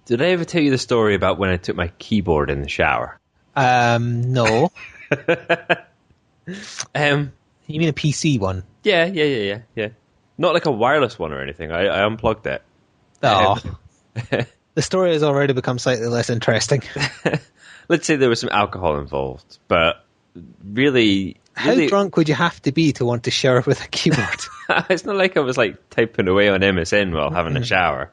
Did I ever tell you the story about when I took my keyboard in the shower? No. You mean a PC one? Yeah. Not like a wireless one or anything. I unplugged it. Oh. The story has already become slightly less interesting. Let's say there was some alcohol involved, but really... How drunk would you have to be to want to shower with a keyboard? It's not like I was typing away on MSN while having a shower.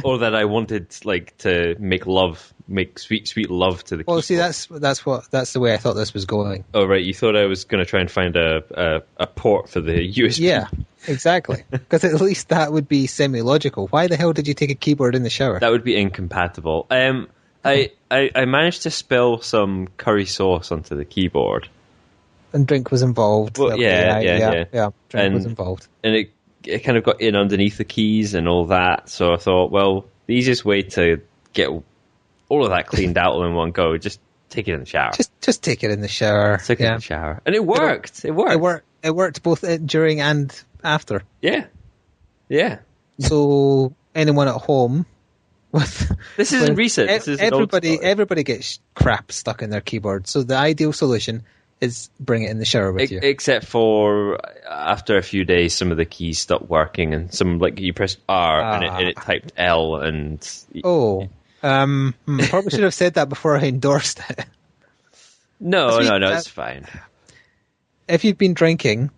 or that I wanted to make sweet love to the keyboard. Well, see, that's the way I thought this was going. Oh, right. You thought I was going to try and find a port for the USB. Yeah, exactly. Because at least that would be semi-logical. Why the hell did you take a keyboard in the shower? That would be incompatible. I managed to spill some curry sauce onto the keyboard. And drink was involved. Well, yeah. Drink was involved. And it kind of got in underneath the keys and all that. So I thought, well, the easiest way to get all of that cleaned out all in one go, just take it in the shower. Just take it in the shower. Take it in the shower. And it worked. It worked both during and after. Yeah. Yeah. So anyone at home this isn't recent. This is everybody gets crap stuck in their keyboard. So the ideal solution is bring it in the shower with you. Except for after a few days, some of the keys stopped working, and some you pressed R and it typed L and. Probably should have said that before I endorsed it. No, it's fine. If you've been drinking,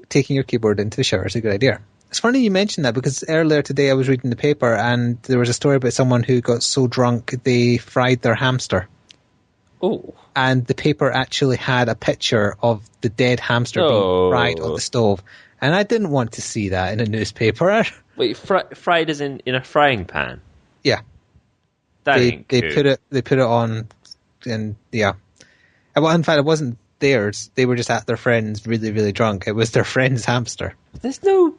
taking your keyboard into the shower is a good idea. It's funny you mentioned that because earlier today I was reading the paper and there was a story about someone who got so drunk they fried their hamster. Oh. And the paper actually had a picture of the dead hamster being fried on the stove. And I didn't want to see that in a newspaper. Wait, fried as in a frying pan? Yeah. They put it on, and yeah. Well, in fact, it wasn't theirs. They were just at their friend's really, really drunk. It was their friend's hamster. There's not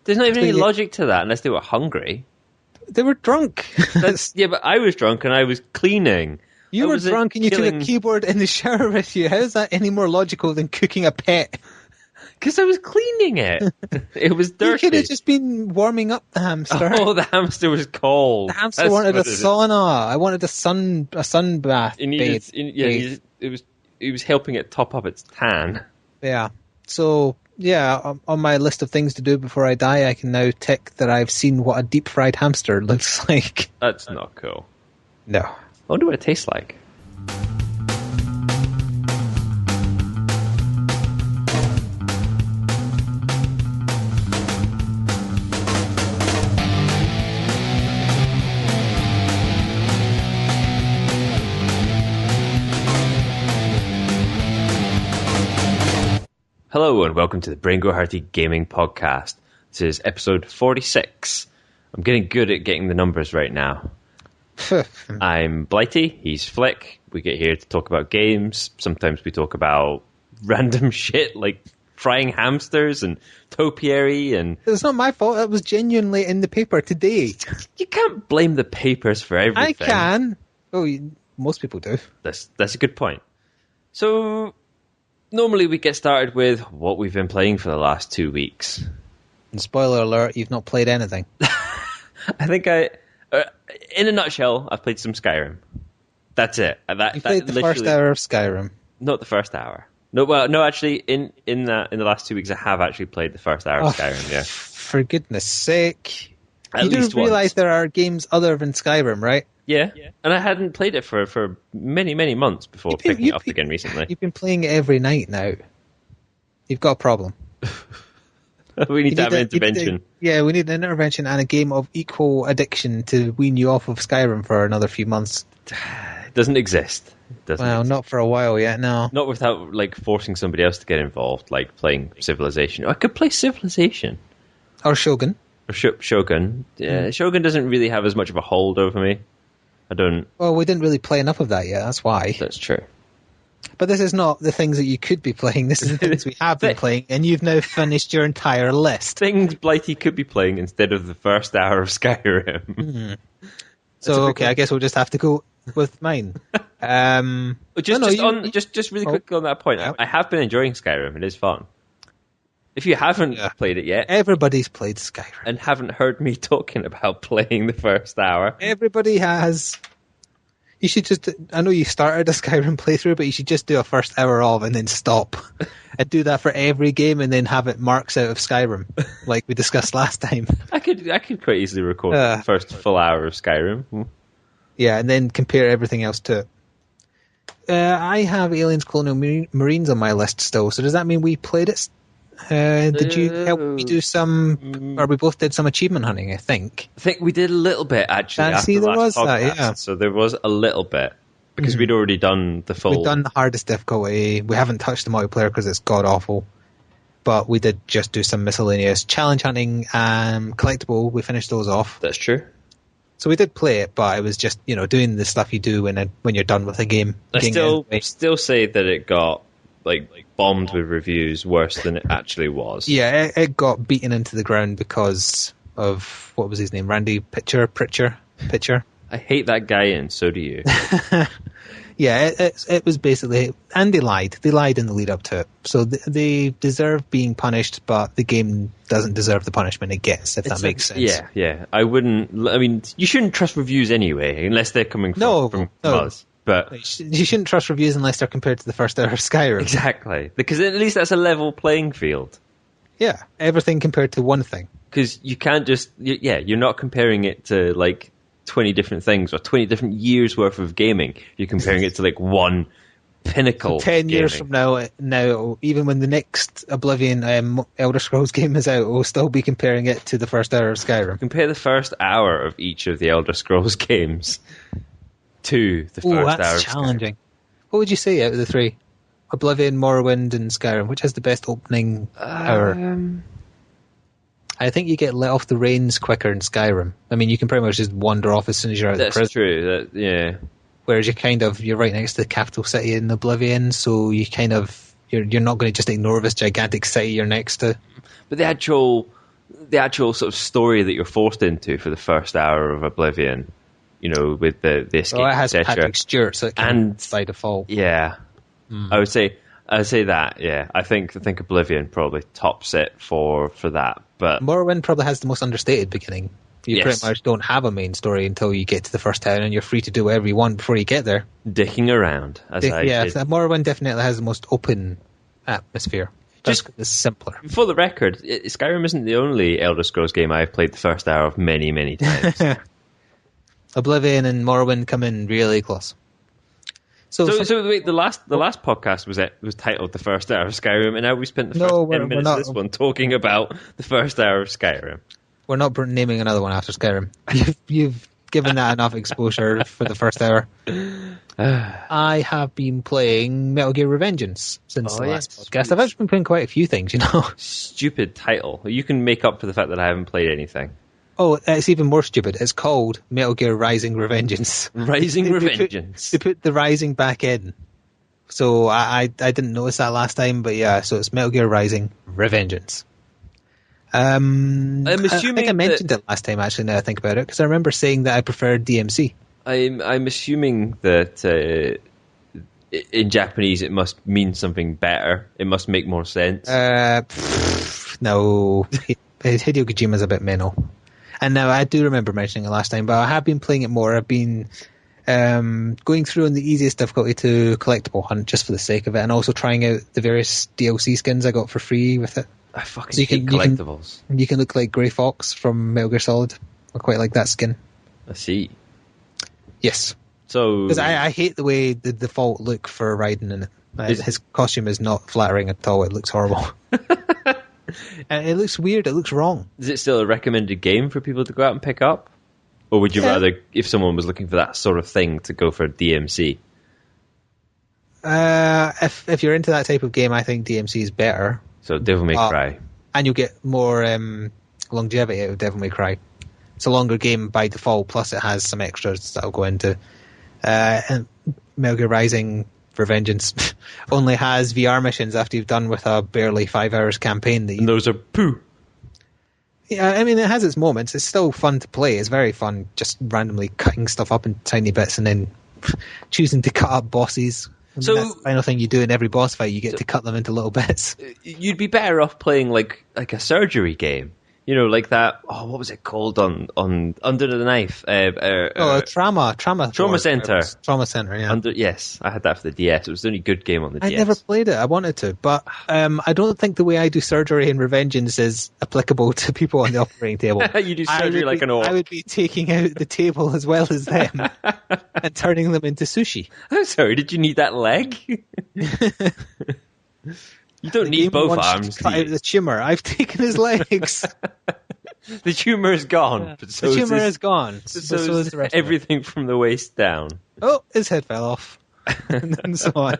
even any logic to that unless they were hungry. They were drunk. Yeah, but I was drunk and I was cleaning. You were drunk and you took a keyboard in the shower with you. How is that any more logical than cooking a pet? Because I was cleaning it. It was dirty. You could have just been warming up the hamster. Oh, the hamster was cold. The hamster wanted a sauna. I wanted a sun bath. It was helping it top up its tan. Yeah. So, yeah, on my list of things to do before I die, I can now tick that I've seen what a deep-fried hamster looks like. That's not cool. No. I wonder what it tastes like. Hello and welcome to the Brain Go Hurty Gaming Podcast. This is episode 46. I'm getting good at getting the numbers right now. I'm Blighty, he's Flik. We get here to talk about games. Sometimes we talk about random shit like frying hamsters and topiary. And it's not my fault, it was genuinely in the paper today. You can't blame the papers for everything. I can. Oh, most people do. That's a good point. So... normally we get started with what we've been playing for the last 2 weeks. And spoiler alert, you've not played anything. I think in a nutshell, I've played some Skyrim. That's it. You played the first hour of Skyrim. Not the first hour. No, actually, in the last 2 weeks, I have actually played the first hour of Skyrim, yeah. For goodness sake. You do realise there are games other than Skyrim, right? Yeah, and I hadn't played it for many, many months before picking it up again recently. You've been playing it every night now. You've got a problem. We need to have an intervention. We need an intervention and a game of equal addiction to wean you off of Skyrim for another few months. It doesn't exist. Not for a while yet, no. Not without forcing somebody else to get involved, like playing Civilization. I could play Civilization. Or Shogun. Shogun. Yeah, Shogun doesn't really have as much of a hold over me. I don't... Well, we didn't really play enough of that yet, that's why. That's true. But this is not the things that you could be playing, this is the things we have been playing, and you've now finished your entire list. Things Blighty could be playing instead of the first hour of Skyrim. Mm-hmm. So, I guess we'll just have to go with mine. Just really quickly on that point, I have been enjoying Skyrim, it is fun. If you haven't played it yet, everybody's played Skyrim and haven't heard me talking about playing the first hour. Everybody has. You should just, I know you started a Skyrim playthrough, but you should just do a first hour of and then stop. And do that for every game and then have it marks out of Skyrim, like we discussed last time. I could quite easily record the first full hour of Skyrim. Yeah, and then compare everything else to it. I have Aliens Colonial Marines on my list still, so does that mean we played it? Did you help me do some, or we both did some achievement hunting, I think. I think we did a little bit, actually, after the last podcast. So there was a little bit, because we'd already done the full... We'd done the hardest difficulty. We haven't touched the multiplayer because it's god-awful. But we did just do some miscellaneous challenge hunting and collectible. We finished those off. That's true. So we did play it, but it was just, doing the stuff you do when you're done with a game. I still say that it got bombed with reviews worse than it actually was. Yeah, it got beaten into the ground because of, what was his name? Randy Pitcher? I hate that guy, and so do you. Yeah, it was basically, and they lied. They lied in the lead up to it. So they deserve being punished, but the game doesn't deserve the punishment it gets, if that makes sense. Yeah. You shouldn't trust reviews anyway, unless they're coming from us. But you shouldn't trust reviews unless they're compared to the first hour of Skyrim. Exactly, because at least that's a level playing field. Yeah, everything compared to one thing. Because you can't just... you're not comparing it to, 20 different things or 20 different years worth of gaming. You're comparing it to, one pinnacle 10 years from now, even when the next Oblivion Elder Scrolls game is out, we'll still be comparing it to the first hour of Skyrim. Compare the first hour of each of the Elder Scrolls games to the first hour of that's challenging. Skyrim. What would you say out of the three? Oblivion, Morrowind, and Skyrim. Which has the best opening hour? I think you get let off the reins quicker in Skyrim. I mean, you can pretty much just wander off as soon as you're out of the prison. That's true. Yeah. Whereas you're right next to the capital city in Oblivion, so you you're not going to just ignore this gigantic city you're next to. But the actual sort of story that you're forced into for the first hour of Oblivion, with the escape, it has Patrick Stewart, so it can by default. Yeah, I would say that. Yeah, I think Oblivion probably tops it for that. But Morrowind probably has the most understated beginning. You pretty much don't have a main story until you get to the first town, and you're free to do whatever you want before you get there. Dicking around, I did. Morrowind definitely has the most open atmosphere. Just it's simpler. For the record, Skyrim isn't the only Elder Scrolls game I've played the first hour of many, many times. Oblivion and Morrowind come in really close. So wait, the last podcast was titled "The First Hour of Skyrim," and now we spent the first 10 minutes of this one talking about the first hour of Skyrim. We're not naming another one after Skyrim. You've given that enough exposure for the first hour. I have been playing Metal Gear Revengeance since the last podcast. I've actually been playing quite a few things, Stupid title. You can make up for the fact that I haven't played anything. Oh, it's even more stupid. It's called Metal Gear Rising Revengeance. Revengeance. They put the Rising back in. So I didn't notice that last time, but yeah, so it's Metal Gear Rising Revengeance. I'm assuming I think I mentioned it last time, actually, now I think about it, because I remember saying that I preferred DMC. I'm assuming that in Japanese it must mean something better. It must make more sense. No. Hideo Kojima's a bit mental. And now I do remember mentioning it last time, but I have been playing it more. I've been going through on the easiest difficulty to collectible hunt just for the sake of it, and also trying out the various DLC skins I got for free with it. I fucking hate collectibles. You can look like Grey Fox from Metal Gear Solid. I quite like that skin. I see. Yes. So because I hate the way the default look for Raiden in it. His costume is not flattering at all. It looks horrible. And it looks weird. It looks wrong. Is it still a recommended game for people to go out and pick up? Or would you rather, if someone was looking for that sort of thing, to go for DMC? If you're into that type of game, I think DMC is better. So Devil May Cry. And you'll get more longevity out of Devil May Cry. It's a longer game by default, plus it has some extras that'll go into. And Metal Gear Rising Revengeance only has VR missions after you've done with a barely 5 hours campaign. And those are poo. Yeah, I mean, it has its moments. It's still fun to play. It's very fun just randomly cutting stuff up in tiny bits and then choosing to cut up bosses. So that's the final thing you do in every boss fight. You get to cut them into little bits. You'd be better off playing like a surgery game. You know, like that. Oh, what was it called on Under the Knife? Trauma Center. Trauma Center. Yeah. Yes, I had that for the DS. It was the only good game on the DS. I never played it. I wanted to, but I don't think the way I do surgery in Revengeance is applicable to people on the operating table. You do surgery like an orc. I would be taking out the table as well as them and turning them into sushi. I'm sorry. Did you need that leg? You don't need both arms. Cut out the tumor. I've taken his legs. The tumor is gone. Yeah. But so the tumor is gone. So is the rest everything from the waist down. Oh, his head fell off. And so on.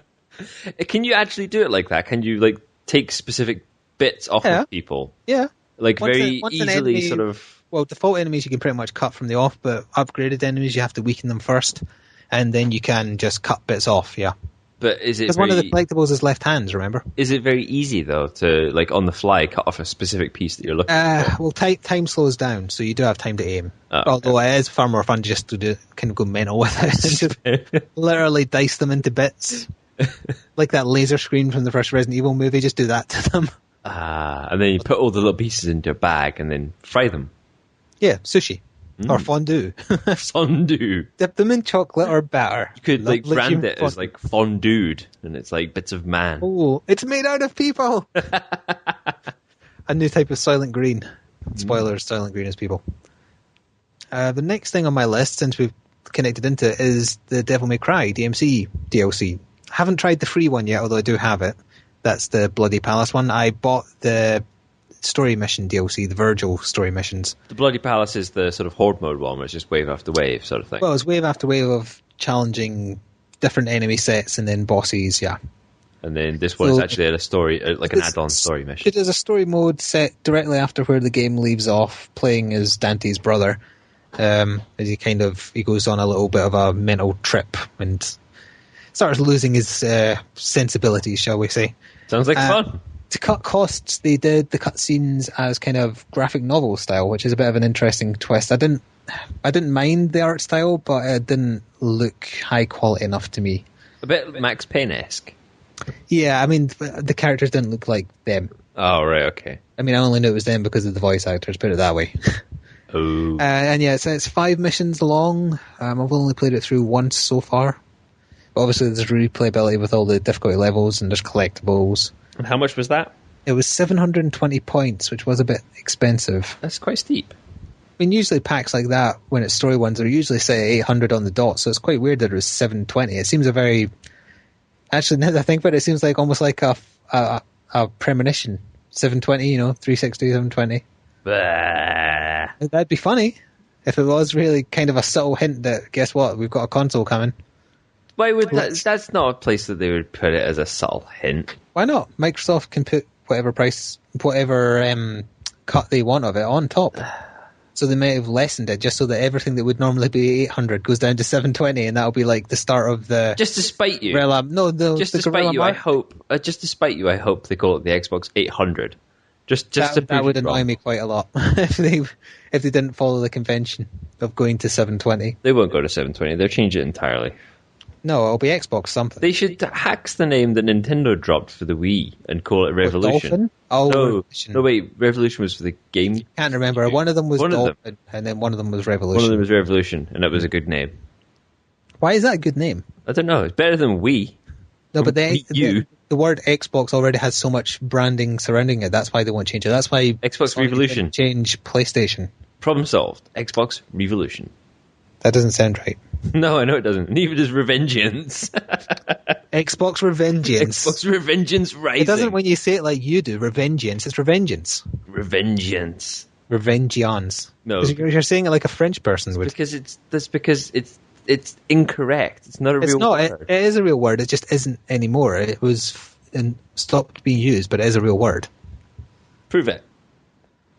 Can you actually do it like that? Can you like take specific bits off of people? Yeah. Like once easily enemy, sort of... Well, default enemies you can pretty much cut from the off, but upgraded enemies you have to weaken them first, and then you can just cut bits off, yeah. But is it because one of the collectibles is left hands, remember? Is it very easy, though, to, like, on the fly, cut off a specific piece that you're looking for? Well, time slows down, so you do have time to aim. Although it is far more fun just to kind of go mental with it. And just literally dice them into bits. Like that laser screen from the first Resident Evil movie, just do that to them. And then you put all the little pieces into a bag and then fry them. Yeah, sushi. Or fondue. Fondue. Dip them in chocolate or batter. You could like brand it as like fondued, and it's like bits of man. Oh, it's made out of people! A new type of Silent Green. Spoilers, Silent Green is people. The next thing on my list, since we've connected into it, is the Devil May Cry DMC DLC. I haven't tried the free one yet, although I do have it. That's the Bloody Palace one. I bought the story mission DLC, the Virgil story missions. The Bloody Palace is the sort of horde mode one, where it's just wave after wave sort of thing. Well, it's wave after wave of challenging different enemy sets and then bosses, yeah. And then this one is actually a story, like an add-on story mission. It is a story mode set directly after where the game leaves off, playing as Dante's brother. As he goes on a little bit of a mental trip and starts losing his sensibilities, shall we say. Sounds like fun. To cut costs, they did the cutscenes as kind of graphic novel style, which is a bit of an interesting twist. I didn't mind the art style, but it didn't look high quality enough to me. A bit Max Payne-esque. Yeah, I mean, the characters didn't look like them. Oh, right, okay. I mean, I only knew it was them because of the voice actors, put it that way. Oh. And yeah, it's 5 missions long. I've only played it through once so far. But obviously, there's replayability with all the difficulty levels, and there's collectibles. And how much was that? It was 720 points, which was a bit expensive. That's quite steep. I mean, usually packs like that, when it's story ones, are usually say 800 on the dot, so it's quite weird that it was 720. It seems a very... Actually, now that I think about it, it seems like almost like a premonition. 720, 360, 720. Bah. That'd be funny if it was really kind of a subtle hint that, guess what, we've got a console coming. Why would that's not a place that they would put it as a subtle hint. Why not? Microsoft can put whatever cut they want of it on top. So they may have lessened it just so that everything that would normally be 800 goes down to 720, and that'll be like the start of the... Just to spite you. Just to spite you, I hope they call it the Xbox 800. That would annoy me quite a lot if they didn't follow the convention of going to 720. They won't go to 720. They'll change it entirely. No, it'll be Xbox something. They should hack the name that Nintendo dropped for the Wii and call it Revolution. No, wait. Revolution was for the game. Can't remember. One of them was Dolphin, and then one of them was Revolution. One of them was Revolution, and it was a good name. Why is that a good name? I don't know. It's better than Wii. No, but the word Xbox already has so much branding surrounding it. That's why they won't change it. That's why Xbox Revolution. Change PlayStation. Problem solved. Xbox Revolution. That doesn't sound right. No, I know it doesn't. Neither does Revengeance. Xbox Revengeance. Xbox Revengeance Rising. It doesn't when you say it like you do, Revengeance. It's Revengeance. Revengeance. Revengeance. No. You're saying it like a French person would. Because it's incorrect. It's not a real word. It is a real word. It just isn't anymore. It was stopped being used, but it is a real word. Prove it.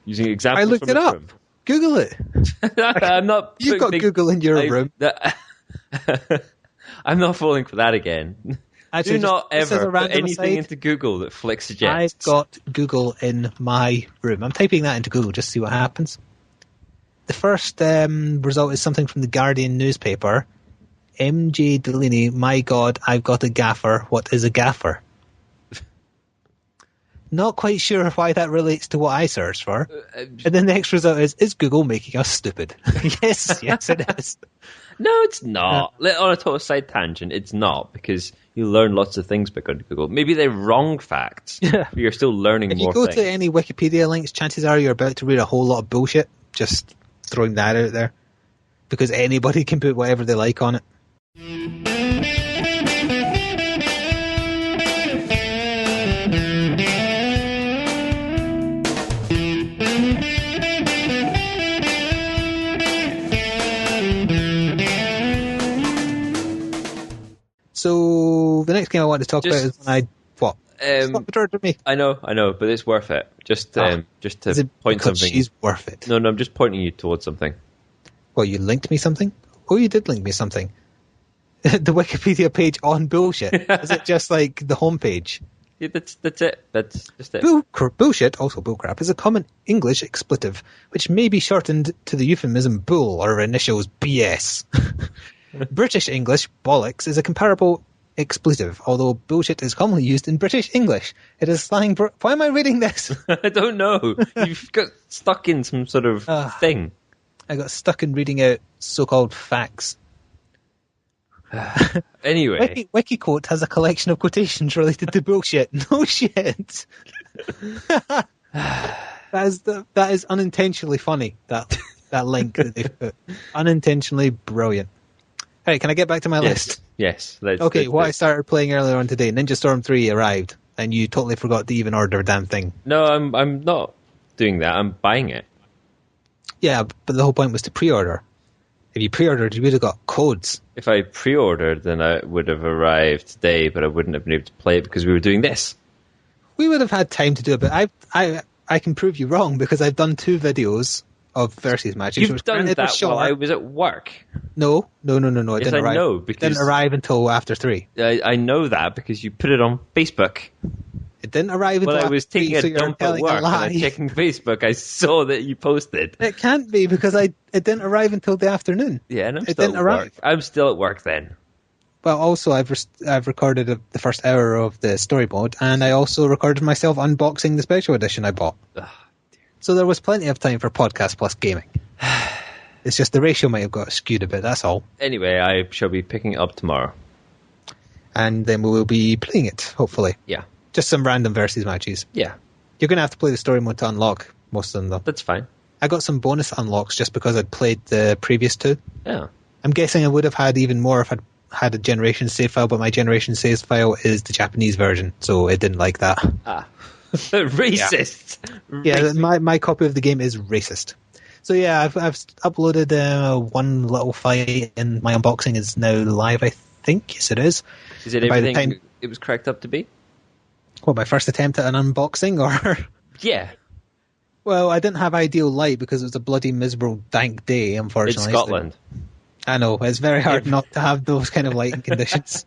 Using examples. I looked it up. Google it. I'm not. You've got Google in your room. I'm not falling for that again. Actually, do not ever put anything aside, into Google that Flik suggests. I've got Google in my room. I'm typing that into Google just to see what happens. The first result is something from the Guardian newspaper. MJ Delaney, my God, I've got a gaffer. What is a gaffer? Not quite sure why that relates to what I searched for. And then the next result is Google making us stupid? Yes, it is. No, it's not. On a total side tangent, it's not, because you learn lots of things by going to Google. Maybe they're wrong facts, but you're still learning more things. If you go to any Wikipedia links, chances are you're about to read a whole lot of bullshit. Just throwing that out there. Because anybody can put whatever they like on it. So the next game I want to talk about is when I what? Stop interrupting me. I know, but it's worth it. Just to point something. She's worth it. No, I'm just pointing you towards something. Well, you linked me something? Oh, you did link me something. The Wikipedia page on bullshit. Is it just like the homepage? Yeah, that's it. That's just it. Bullshit, also bullcrap, is a common English expletive, which may be shortened to the euphemism bull or initials BS. British English, bollocks, is a comparable expletive, although bullshit is commonly used in British English. It is slang... Why am I reading this? I don't know. You've got stuck in some sort of thing. I got stuck in reading out so-called facts. Anyway. Wikiquote has a collection of quotations related to bullshit. No shit. That is unintentionally funny, that link that they've put. Unintentionally brilliant. All right, can I get back to my list? Yes. I started playing earlier on today, Ninja Storm 3 arrived, and you totally forgot to even order a damn thing. No, I'm not doing that. I'm buying it. Yeah, but the whole point was to pre-order. If you pre-ordered, you would have got codes. If I pre-ordered, then it would have arrived today, but I wouldn't have been able to play it because we were doing this. We would have had time to do it, but I can prove you wrong because I've done 2 videos of versus matches. You've done that while I was at work. No. It yes, didn't arrive. Know, because it didn't arrive until after 3. I know that because you put it on Facebook. It didn't arrive until I was taking a dump at work and I was checking Facebook. I saw that you posted. It can't be because it didn't arrive until the afternoon. Yeah, and it didn't arrive. I'm still at work then. Well, also I've recorded the first hour of the story mode, and I also recorded myself unboxing the special edition I bought. So there was plenty of time for podcast plus gaming. It's just the ratio might have got skewed a bit, that's all. Anyway, I shall be picking it up tomorrow. And then we will be playing it, hopefully. Yeah. Just some random versus matches. Yeah. You're going to have to play the story mode to unlock most of them, though. That's fine. I got some bonus unlocks just because I'd played the previous 2. Yeah. I'm guessing I would have had even more if I'd had a generation save file, but my generation save file is the Japanese version, so it didn't like that. Racist. Yeah, my copy of the game is racist. So yeah, I've uploaded one little fight, and my unboxing is now live, I think. Yes, it is. Is it everything it was cracked up to be? What, my first attempt at an unboxing, or? Yeah. Well, I didn't have ideal light because it was a bloody miserable, dank day, unfortunately. It's Scotland. I know, it's very hard not to have those kind of lighting conditions.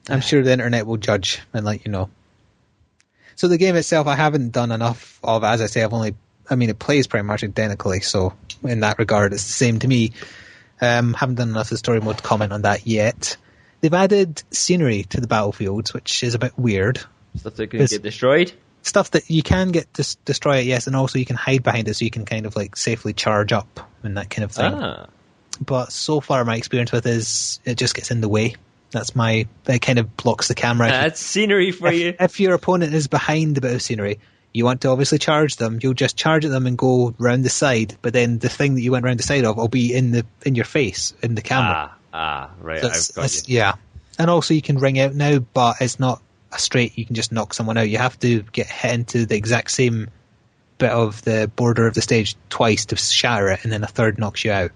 I'm sure the internet will judge and let you know. So the game itself, I haven't done enough of. As I say, it plays pretty much identically, so in that regard, it's the same to me. Haven't done enough of the story mode to comment on that yet. They've added scenery to the battlefields, which is a bit weird. Stuff that can get destroyed? Stuff that you can get destroy it, yes, and also you can hide behind it so you can kind of like safely charge up and that kind of thing. But so far my experience with it is it just gets in the way. It kind of blocks the camera. That's scenery for you. If your opponent is behind the bit of scenery, you want to obviously charge them, you'll just charge at them and go round the side, but then the thing that you went round the side of will be in your face, in the camera. Right, so I've got you. Yeah. And also you can ring out now, but it's not a straight, you can just knock someone out. You have to get hit into the exact same bit of the border of the stage twice to shatter it, and then a third knocks you out.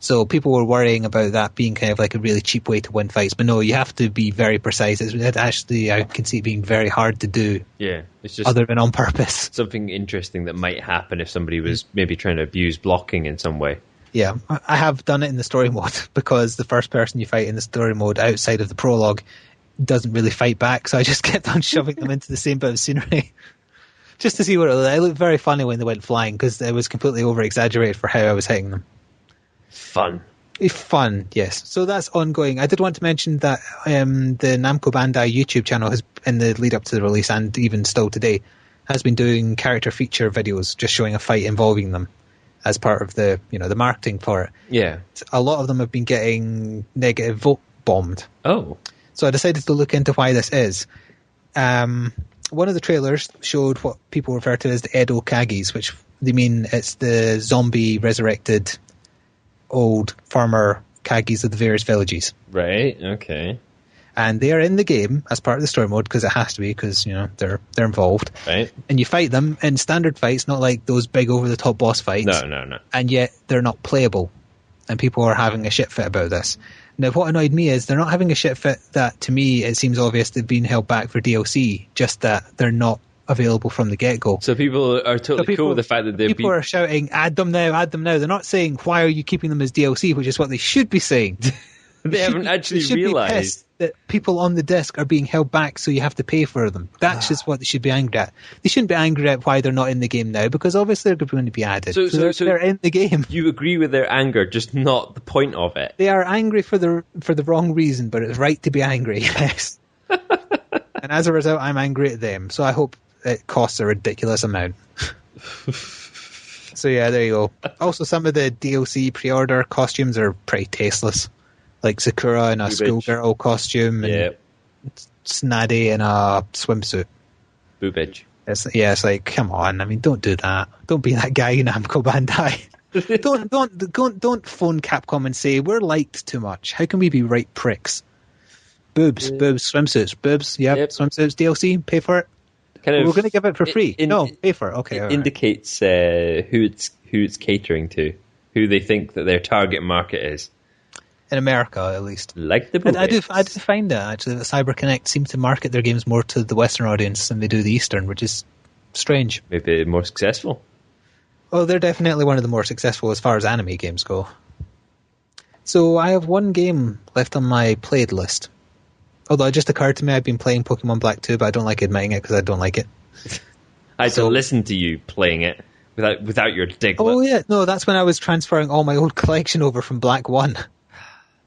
So people were worrying about that being kind of like a really cheap way to win fights, but no, you have to be very precise. It actually, I can see it being very hard to do. Yeah, it's just other than on purpose. Something interesting that might happen if somebody was maybe trying to abuse blocking in some way. Yeah, I have done it in the story mode because the first person you fight in the story mode outside of the prologue doesn't really fight back, so I just kept on shoving them into the same bit of scenery just to see what it looked like. It looked very funny when they went flying because it was completely over-exaggerated for how I was hitting them. Fun. Fun, yes. So that's ongoing. I did want to mention that the Namco Bandai YouTube channel has, in the lead up to the release and even still today, has been doing character feature videos just showing a fight involving them as part of the marketing for it. Yeah. A lot of them have been getting negative vote bombed. Oh. So I decided to look into why this is. One of the trailers showed what people refer to as the Edo Kagis, which they mean it's the zombie resurrected old farmer Kagis of the various villages. Right, okay. And they are in the game as part of the story mode because it has to be, because they're involved. Right. And you fight them in standard fights, not like those big over the top boss fights. No. And yet they're not playable. And people are having a shit fit about this. Now, what annoyed me is they're not having a shit fit that, to me, it seems obvious they've been held back for DLC, just that they're not available from the get-go. So people are totally cool with the fact that people are shouting, add them now. They're not saying, why are you keeping them as DLC, which is what they should be saying. They haven't actually realised that people on the disc are being held back, so you have to pay for them. That's just what they should be angry at. They shouldn't be angry at why they're not in the game now, because obviously they're going to be added. So they're in the game. You agree with their anger, just not the point of it. They are angry for the wrong reason, but it's right to be angry, yes. And as a result, I'm angry at them. So I hope it costs a ridiculous amount. So yeah, there you go. Also, some of the DLC pre-order costumes are pretty tasteless. Like Sakura in a schoolgirl costume and Snaddy in a swimsuit. Boobage. It's like, come on. I mean, don't do that. Don't be that guy in Namco Bandai. don't phone Capcom and say, we're liked too much. How can we be right pricks? Boobs, swimsuits. Boobs, yep. Swimsuits, DLC, pay for it. We're going to give it for free. No, pay for it. Okay. It indicates who it's catering to, who they think that their target market is. In America, at least. Like the I do find that, actually, that CyberConnect seem to market their games more to the Western audience than they do the Eastern, which is strange. Maybe more successful. Well, they're definitely one of the more successful as far as anime games go. So I have one game left on my played list. Although it just occurred to me I've been playing Pokemon Black 2, but I don't like admitting it because I don't like it. I had to listen to you playing it without your Diglett. Oh yeah, no, that's when I was transferring all my old collection over from Black 1.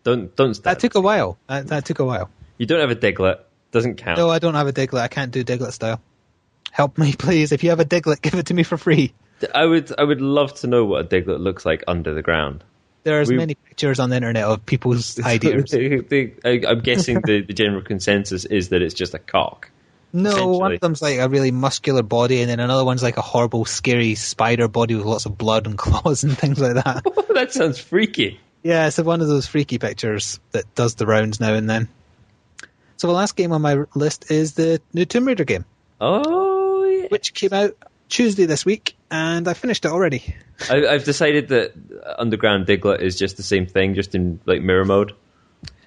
Don't start. That took a while. That took a while. You don't have a Diglett. Doesn't count. No, I don't have a Diglett. I can't do Diglett style. Help me, please. If you have a Diglett, give it to me for free. I would love to know what a Diglett looks like under the ground. There's many pictures on the internet of people's ideas. I'm guessing the general consensus is that it's just a cock. No, one of them's like a really muscular body, and then another one's like a horrible, scary spider body with lots of blood and claws and things like that. That sounds freaky. Yeah, it's one of those freaky pictures that does the rounds now and then. So the last game on my list is the new Tomb Raider game. Oh, yeah. Which came out Tuesday this week, and I finished it already. I've decided that Underground Diglett is just the same thing, just in like mirror mode.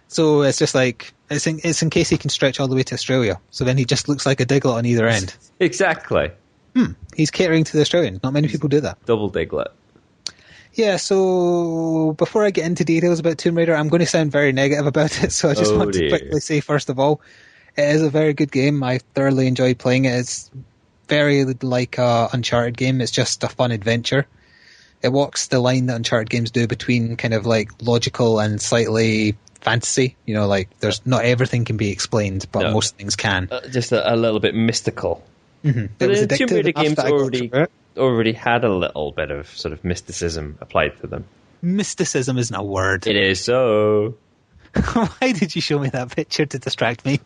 So it's just like, it's in case he can stretch all the way to Australia. So then he just looks like a Diglett on either end. Exactly. He's catering to the Australians. Not many people do that. Double Diglett. Yeah, so before I get into details about Tomb Raider, I'm going to sound very negative about it, so I just want to quickly say, first of all, it is a very good game. I thoroughly enjoyed playing it. It's very like an Uncharted game. It's just a fun adventure. It walks the line that Uncharted games do between kind of like logical and slightly fantasy. You know, like there's not everything can be explained, but most things can. Just a little bit mystical. Mm-hmm. But the Tomb Raider games already had a little bit of sort of mysticism applied to them. Mysticism isn't a word. It is so. Why did you show me that picture to distract me?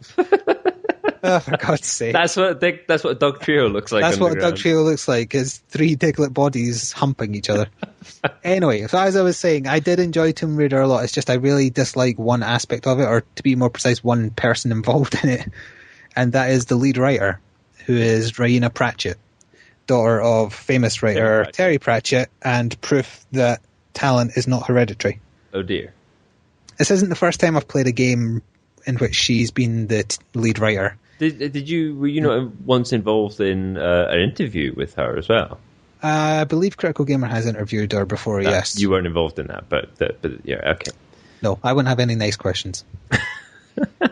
Oh, for God's sake. That's what a dog trio looks like. That's what a dog trio looks like, is 3 Diglett bodies humping each other. Anyway, so as I was saying, I did enjoy Tomb Raider a lot. It's just I really dislike one aspect of it, or to be more precise, one person involved in it. And that is the lead writer, who is Raina Pratchett, daughter of famous writer Terry Pratchett, and proof that talent is not hereditary. Oh dear. This isn't the first time I've played a game in which she's been the lead writer. Were you not once involved in an interview with her as well? I believe Critical Gamer has interviewed her before, yes. You weren't involved in that, but yeah, okay. No, I wouldn't have any nice questions.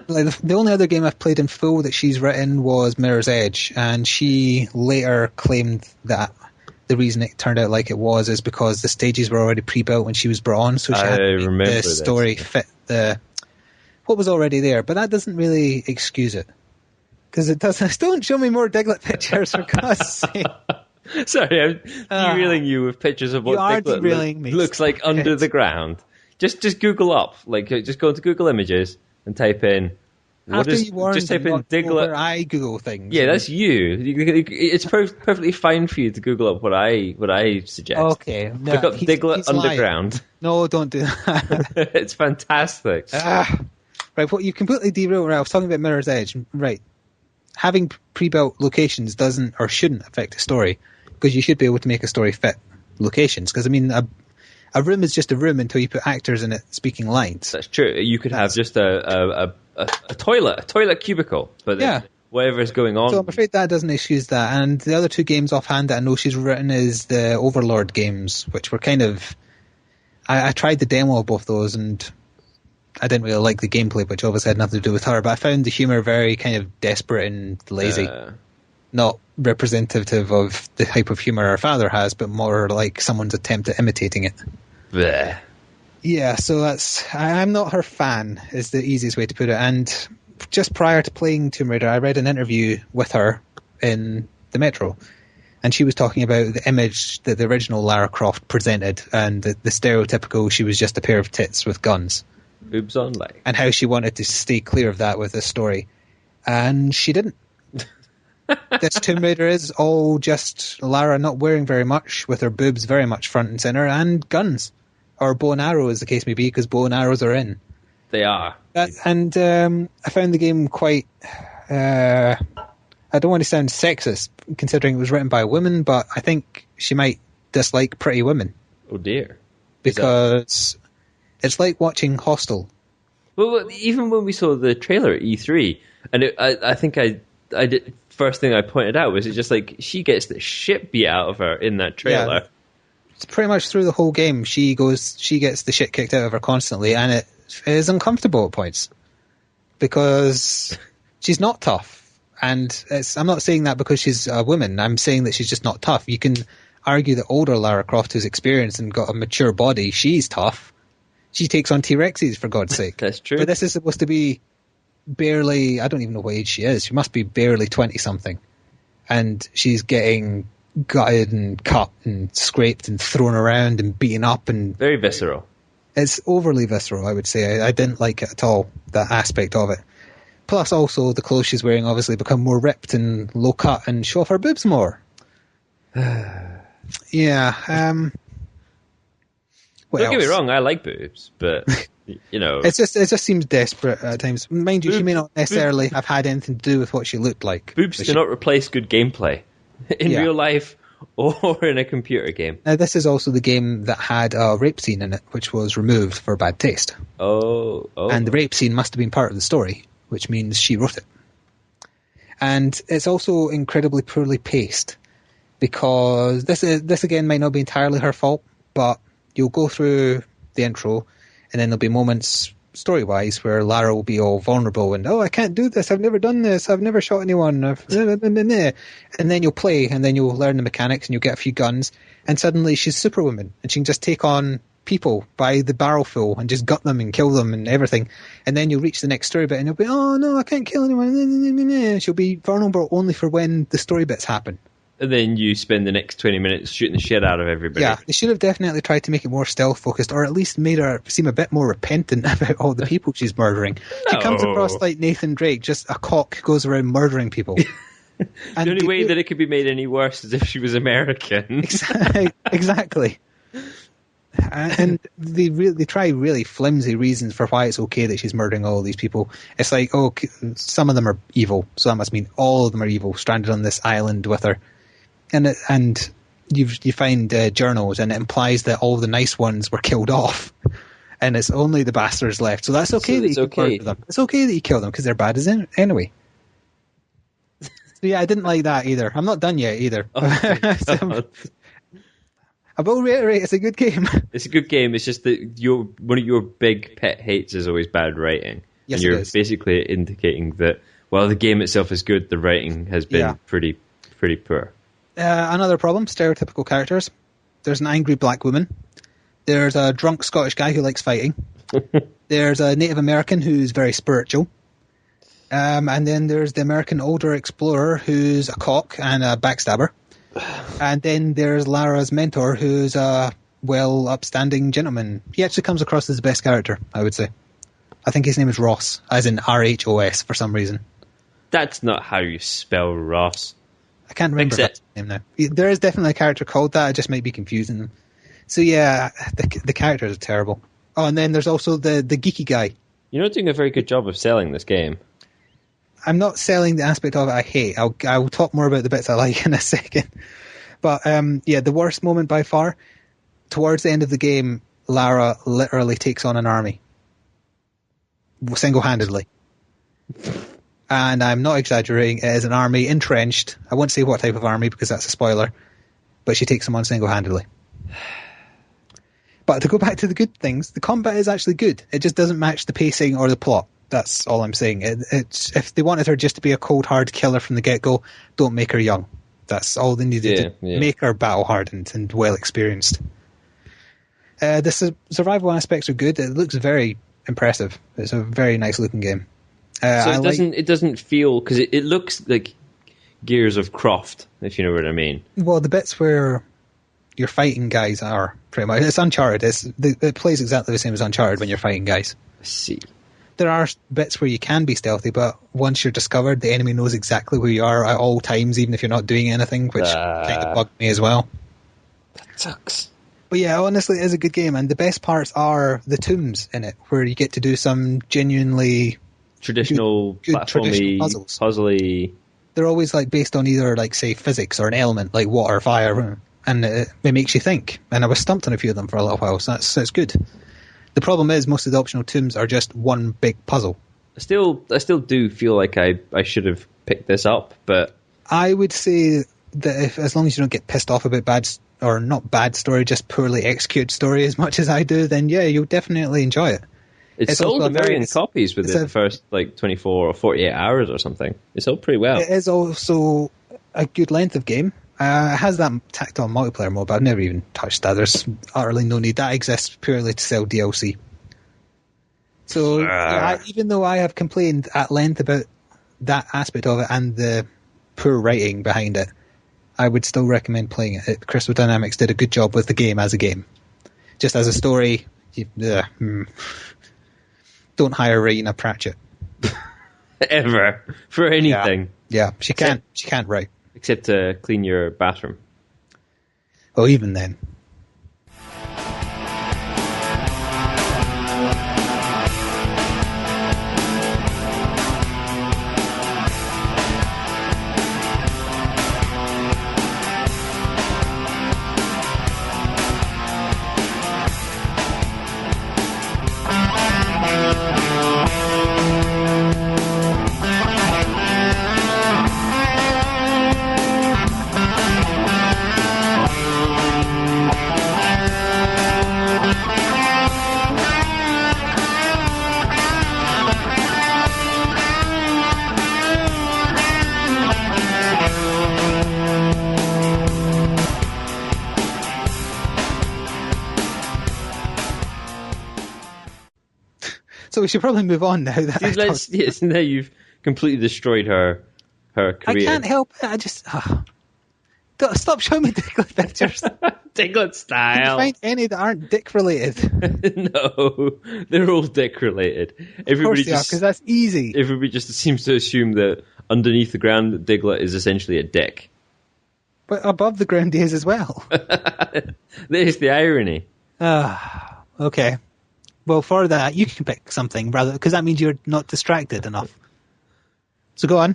Like the only other game I've played in full that she's written was Mirror's Edge, and she later claimed that the reason it turned out like it was is because the stages were already pre-built when she was brought on, so she had to make the story fit what was already there. But that doesn't really excuse it, because it doesn't. Don't show me more Diglett pictures, for God's sake. Sorry, I'm derailing you with pictures of what Diglett looks like under the ground. Just Google up, just go into Google Images and type in. Just type in Diglett. I Google things. Yeah, that's you. It's perfectly fine for you to Google up what I suggest. Okay, no, look up Diglett underground. Lying. No, don't do that. It's fantastic. Right, what you completely derailed. I was talking about Mirror's Edge. Right, having pre-built locations doesn't or shouldn't affect a story, because you should be able to make a story fit locations. Because I mean, a room is just a room until you put actors in it speaking lines. That's true. You could have just a toilet cubicle, but whatever is going on. So I'm afraid that doesn't excuse that. And the other two games offhand that I know she's written is the Overlord games, which were kind of... I tried the demo of both those, and I didn't really like the gameplay, which obviously had nothing to do with her, but I found the humour very kind of desperate and lazy. Not representative of the type of humour her father has, but more like someone's attempt at imitating it. Blech. Yeah, so I'm not her fan, is the easiest way to put it. And just prior to playing Tomb Raider, I read an interview with her in the Metro, and she was talking about the image that the original Lara Croft presented, and the stereotypical she was just a pair of tits with guns. Boobs on leg. And how she wanted to stay clear of that with this story. And she didn't. This Tomb Raider is all just Lara not wearing very much, with her boobs very much front and centre, and guns. Or bow and arrow, as the case may be, because bow and arrows are in. They are. And I found the game quite... I don't want to sound sexist, considering it was written by women, but I think she might dislike pretty women. Oh dear. Because it's like watching Hostel. Well, even when we saw the trailer at E3, and I think I did... First thing I pointed out was it's just like she gets the shit beat out of her in that trailer. Yeah. It's pretty much through the whole game. She gets the shit kicked out of her constantly, and it is uncomfortable at points because she's not tough. And I'm not saying that because she's a woman. I'm saying that she's just not tough. You can argue that older Lara Croft, who's experienced and got a mature body, she's tough. She takes on T-Rexes, for God's sake. That's true. But this is supposed to be barely, I don't even know what age she is. She must be barely 20-something. And she's getting gutted and cut and scraped and thrown around and beaten up. And very visceral. It's overly visceral, I would say. I didn't like it at all, that aspect of it. Plus also the clothes she's wearing obviously become more ripped and low cut and show off her boobs more. Yeah. Don't get me wrong, I like boobs, but you know, it just seems desperate at times. Mind you, she may not necessarily have had anything to do with what she looked like. Boobs do not replace good gameplay in real life or in a computer game. Now, this is also the game that had a rape scene in it, which was removed for bad taste. Oh. And the rape scene must have been part of the story, which means she wrote it. And it's also incredibly poorly paced, because this again might not be entirely her fault, but you'll go through the intro, and then there'll be moments, story-wise, where Lara will be all vulnerable and, I can't do this, I've never done this, I've never shot anyone, and then you'll play, and then you'll learn the mechanics, and you'll get a few guns, and suddenly she's Superwoman, and she can just take on people by the barrel full, and just gut them and kill them and everything, and then you'll reach the next story bit, and you'll be, oh no, I can't kill anyone, she'll be vulnerable only for when the story bits happen. And then you spend the next 20 minutes shooting the shit out of everybody. Yeah, they should have definitely tried to make it more stealth-focused, or at least made her seem a bit more repentant about all the people she's murdering. No. She comes across like Nathan Drake, just a cock goes around murdering people. The only way that it could be made any worse is if she was American. Exactly. And they try really flimsy reasons for why it's okay that she's murdering all these people. It's like, some of them are evil, so that must mean all of them are evil, stranded on this island with her. And you find journals, and it implies that all the nice ones were killed off, and it's only the bastards left. So that's okay that you murder them. It's okay that you kill them because they're bad anyway. So yeah, I didn't like that either. I'm not done yet either. I will reiterate, it's a good game. It's a good game. It's just that one of your big pet hates is always bad writing. Yes, and you're basically indicating that while the game itself is good, the writing has been pretty poor. Another problem, stereotypical characters. There's an angry black woman. There's a drunk Scottish guy who likes fighting. There's a Native American who's very spiritual. And then there's the American older explorer who's a cock and a backstabber. And then there's Lara's mentor who's a upstanding gentleman. He actually comes across as the best character, I would say. I think his name is Ross, as in R-H-O-S for some reason. That's not how you spell Ross. I can't remember his name now. There is definitely a character called that. It just might be confusing them. So yeah, the characters are terrible. Oh, and then there's also the geeky guy. You're not doing a very good job of selling this game. I'm not selling the aspect of it I hate. I'll talk more about the bits I like in a second. But the worst moment by far, towards the end of the game, Lara literally takes on an army. Single-handedly. And I'm not exaggerating, it is an army entrenched. I won't say what type of army because that's a spoiler, but she takes them on single-handedly. But to go back to the good things, the combat is actually good. It just doesn't match the pacing or the plot. That's all I'm saying. If they wanted her just to be a cold, hard killer from the get-go, don't make her young. That's all they needed to make her battle-hardened and well-experienced. The survival aspects are good. It looks very impressive. It's a very nice-looking game. So it doesn't feel, because it looks like Gears of Croft, if you know what I mean. Well, the bits where you're fighting guys are pretty much, it's Uncharted. It plays exactly the same as Uncharted when you're fighting guys. I see. There are bits where you can be stealthy, but once you're discovered, the enemy knows exactly where you are at all times, even if you're not doing anything, which kind of bugged me as well. That sucks. But yeah, honestly, it is a good game, and the best parts are the tombs in it, where you get to do some genuinely traditional puzzles. Puzzly. They're always like based on either like say physics or an element like water, fire, and it makes you think. And I was stumped on a few of them for a little while, so that's good. The problem is most of the optional tombs are just one big puzzle. I still do feel like I should have picked this up, but I would say that as long as you don't get pissed off about not bad story, just poorly executed story as much as I do, then yeah, you'll definitely enjoy it. It's sold a million copies within the first 24 or 48 hours or something. It sold pretty well. It is also a good length of game. It has that tacked on multiplayer mode, but I've never even touched that. There's utterly no need. That exists purely to sell DLC. So even though I have complained at length about that aspect of it and the poor writing behind it, I would still recommend playing it. Crystal Dynamics did a good job with the game as a game. Just as a story, don't hire Raina Pratchett. Ever. For anything. Yeah, she can't write. Except to clean your bathroom. Oh, even then. So we should probably move on now. Now you've completely destroyed her career. I can't help it. I just... Stop showing me Diglett pictures. Diglett style. Can you find any that aren't dick-related? No, they're all dick-related. Of course they are, because that's easy. Everybody just seems to assume that underneath the ground, Diglett is essentially a dick. But above the ground he is as well. There's the irony. Okay. Well, for that, you can pick something, rather, because that means you're not distracted enough. So go on.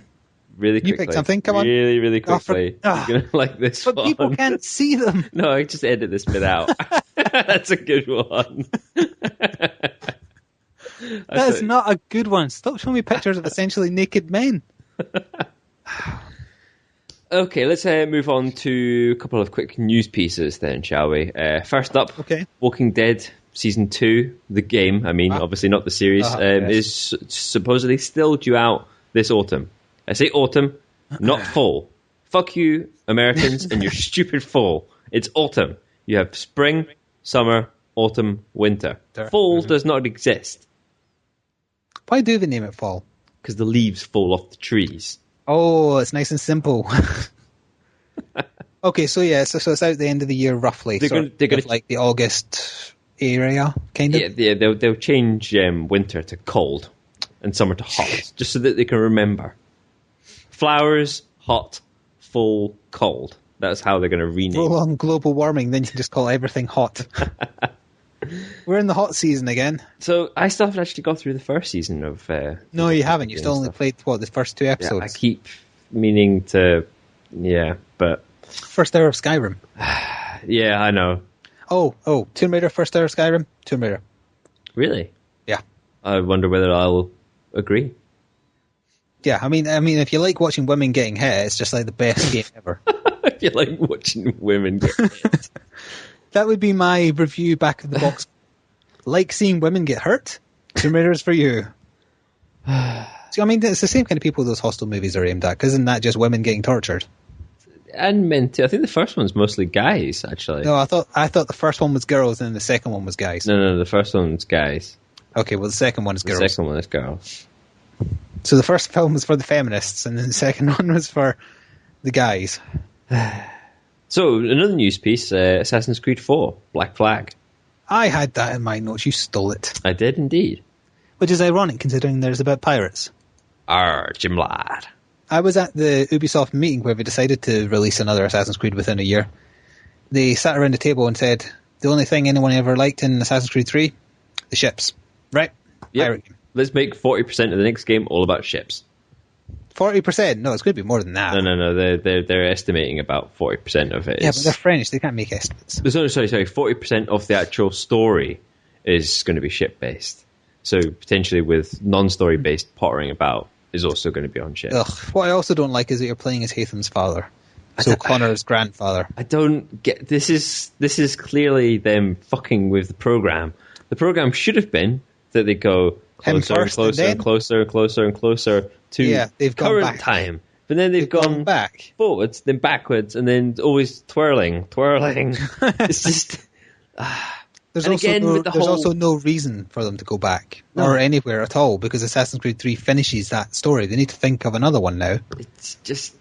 Really quickly. You pick something, come on. Really, really quickly. You're going to like this but one. But people can't see them. No, I just edit this bit out. That's a good one. That's not a good one. Stop showing me pictures of essentially naked men. Okay, let's move on to a couple of quick news pieces then, shall we? First up, Walking Dead Season 2, the game, obviously not the series, is supposedly still due out this autumn. I say autumn, not fall. fuck you, Americans, and your stupid fall. It's autumn. You have spring, summer, autumn, winter. Fall does not exist. Why do they name it fall? Because the leaves fall off the trees. Oh, it's nice and simple. Okay, so it's out the end of the year roughly. They're going to like the August area, kind of. Yeah, they'll change winter to cold and summer to hot, just so that they can remember. Flowers, hot, full, cold. That's how they're going to rename. Roll on global warming, then you can just call everything hot. We're in the hot season again. So I still haven't actually got through the first season of... no, you haven't. You still only played, the first 2 episodes? Yeah, I keep meaning to... Yeah, but... First hour of Skyrim. Yeah, I know. Oh, Tomb Raider, first hour of Skyrim? Tomb Raider. Really? Yeah. I wonder whether I'll agree. Yeah, I mean, if you like watching women getting hit, it's just like the best game ever. If you like watching women get hit. That would be my review back of the box. Like seeing women get hurt? Tomb Raider's for you. So, I mean, it's the same kind of people those Hostel movies are aimed at, because isn't that just women getting tortured? And men too. I think the first one's mostly guys, actually. No, I thought the first one was girls and the second one was guys. No, the first one's guys. Okay, well the second one is girls. The second one is girls. So the first film was for the feminists, and then the second one was for the guys. So, another news piece, Assassin's Creed 4, Black Flag. I had that in my notes. You stole it. I did indeed. Which is ironic, considering there's about pirates. Jim Lad. I was at the Ubisoft meeting where they decided to release another Assassin's Creed within a year. They sat around the table and said, the only thing anyone ever liked in Assassin's Creed 3? The ships. Right? Yep. Pirate game. Let's make 40% of the next game all about ships. 40%? No, it's going to be more than that. No. They're estimating about 40% of it. Yeah, but they're French. They can't make estimates. Sorry. 40% of the actual story is going to be ship-based. So potentially with non-story-based pottering about is also going to be on ship. Ugh. What I also don't like is that you're playing as Hatham's father. So Connor's grandfather. I don't get... This is clearly them fucking with the program. The program should have been that they go closer and closer and closer and closer and closer to current time. But then they've gone back forwards, then backwards, and then always twirling. It's just... There's also no reason for them to go back or anywhere at all, because Assassin's Creed 3 finishes that story. They need to think of another one now. It's just...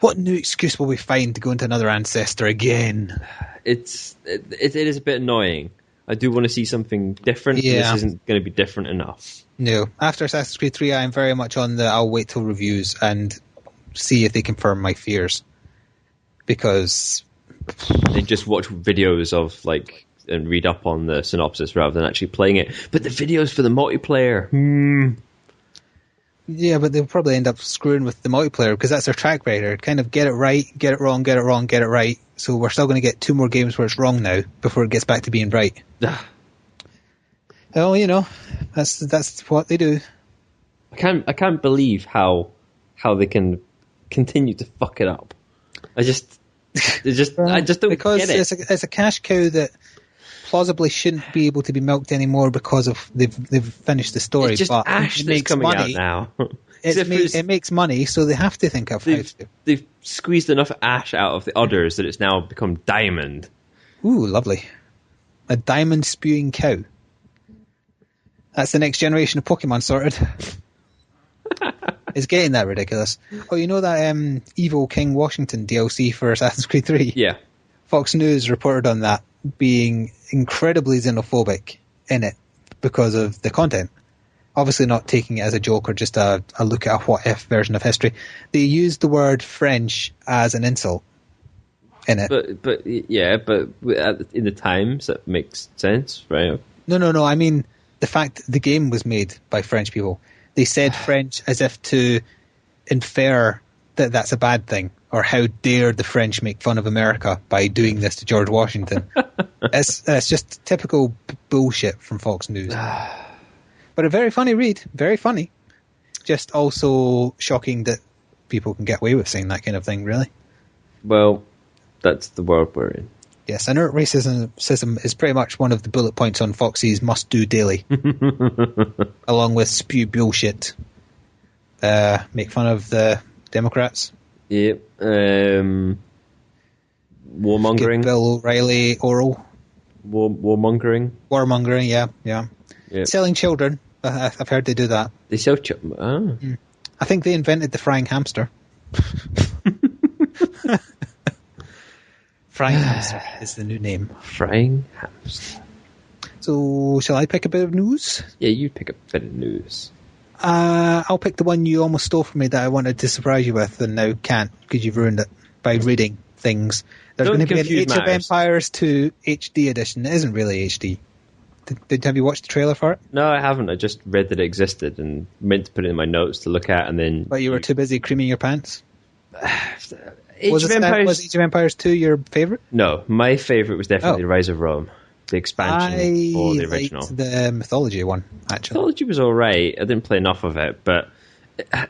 What new excuse will we find to go into another ancestor again? It is a bit annoying. I do want to see something different. Yeah. This isn't going to be different enough. No. After Assassin's Creed 3, I'm very much on the I'll wait till reviews and see if they confirm my fears. Because... They just watch videos of, and read up on the synopsis rather than actually playing it. But the videos for the multiplayer... Yeah, but they'll probably end up screwing with the multiplayer because that's their track record. Kind of get it right, get it wrong, get it wrong, get it right. So we're still going to get 2 more games where it's wrong now before it gets back to being right. Well, that's what they do. I can't believe how they can continue to fuck it up. I just don't because get it. It's a cash cow that plausibly shouldn't be able to be milked anymore because of they've finished the story. It's just but Ash it that's makes coming money out now. It makes money, so they have to think of how to. They've squeezed enough ash out of the others that it's now become diamond. Ooh, lovely. A diamond spewing cow. That's the next generation of Pokemon sorted. It's getting that ridiculous. Oh, you know that Evil King Washington DLC for Assassin's Creed 3? Yeah. Fox News reported on that being incredibly xenophobic in it because of the content. Obviously not taking it as a joke or just a look at a what-if version of history. They used the word French as an insult in it. But in the times, that makes sense, right? No. I mean, the fact the game was made by French people. They said French as if to infer that that's a bad thing, or how dare the French make fun of America by doing this to George Washington. It's just typical bullshit from Fox News. But a very funny read, very funny. Just also shocking that people can get away with saying that kind of thing, really. Well, that's the world we're in. Yes, inert racism is pretty much one of the bullet points on Foxy's must-do daily. Along with spew bullshit. Make fun of the Democrats. Yep. Warmongering. Bill O'Reilly oral. Warmongering. Warmongering, yeah. Yep. Selling children. I've heard they do that. They sell children. Oh. I think they invented the frying hamster. Frying hamster is the new name. Frying hamster. So, shall I pick a bit of news? Yeah, you pick a bit of news. I'll pick the one you almost stole from me that I wanted to surprise you with, and now can't because you've ruined it by reading things. There's going to be an Age of Empires 2 HD edition. It isn't really HD. Have you watched the trailer for it? No, I haven't. I just read that it existed and meant to put it in my notes to look at, and then... But you were too busy creaming your pants? Was Age of Empires 2 your favourite? No, my favourite was definitely Rise of Rome. The expansion or the original. I liked the mythology one, actually. Mythology was alright. I didn't play enough of it, but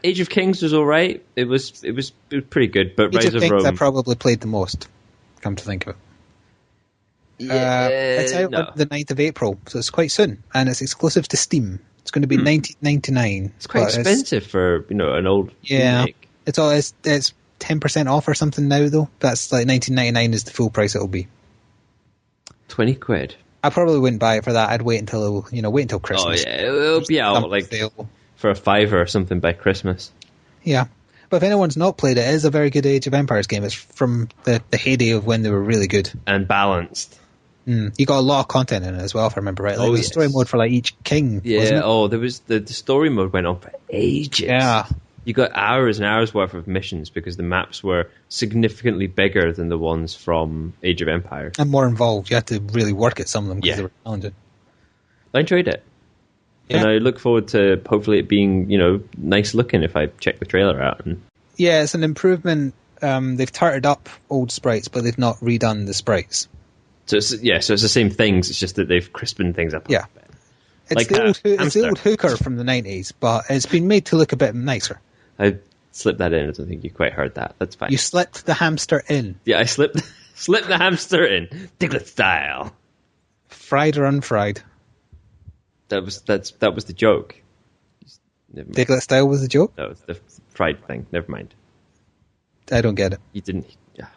Age of Kings was alright. It was pretty good, but Rise of Rome... I probably played the most, come to think of it. It's out on the 9th of April, so it's quite soon, and it's exclusive to Steam. It's going to be $19.99. It's quite expensive for an old remake. It's 10% off or something now, though. That's like $19.99 is the full price it'll be. 20 quid. I probably wouldn't buy it for that. I'd wait until Christmas. Oh yeah, it'll be out like for a $5 or something by Christmas. Yeah. But if anyone's not played it, it is a very good Age of Empires game. It's from the heyday of when they were really good. And balanced. You got a lot of content in it as well, if I remember right. Like the story mode for like each king. Yeah, there was the story mode went on for ages. Yeah. You got hours and hours worth of missions because the maps were significantly bigger than the ones from Age of Empires. And more involved. You had to really work at some of them because they were challenging. I enjoyed it. Yeah. And I look forward to hopefully it being, nice looking if I check the trailer out. Yeah, it's an improvement. They've tarted up old sprites, but they've not redone the sprites. So it's the same things. It's just that they've crispened things up a bit. It's the old hooker from the 90s, but it's been made to look a bit nicer. I slipped that in. I don't think you quite heard that. That's fine. You slipped the hamster in. Yeah, I slipped the hamster in. Diglett style. Fried or unfried? That was the joke. Diglett style was the joke? No, it's the fried thing. Never mind. I don't get it. You didn't. Yeah.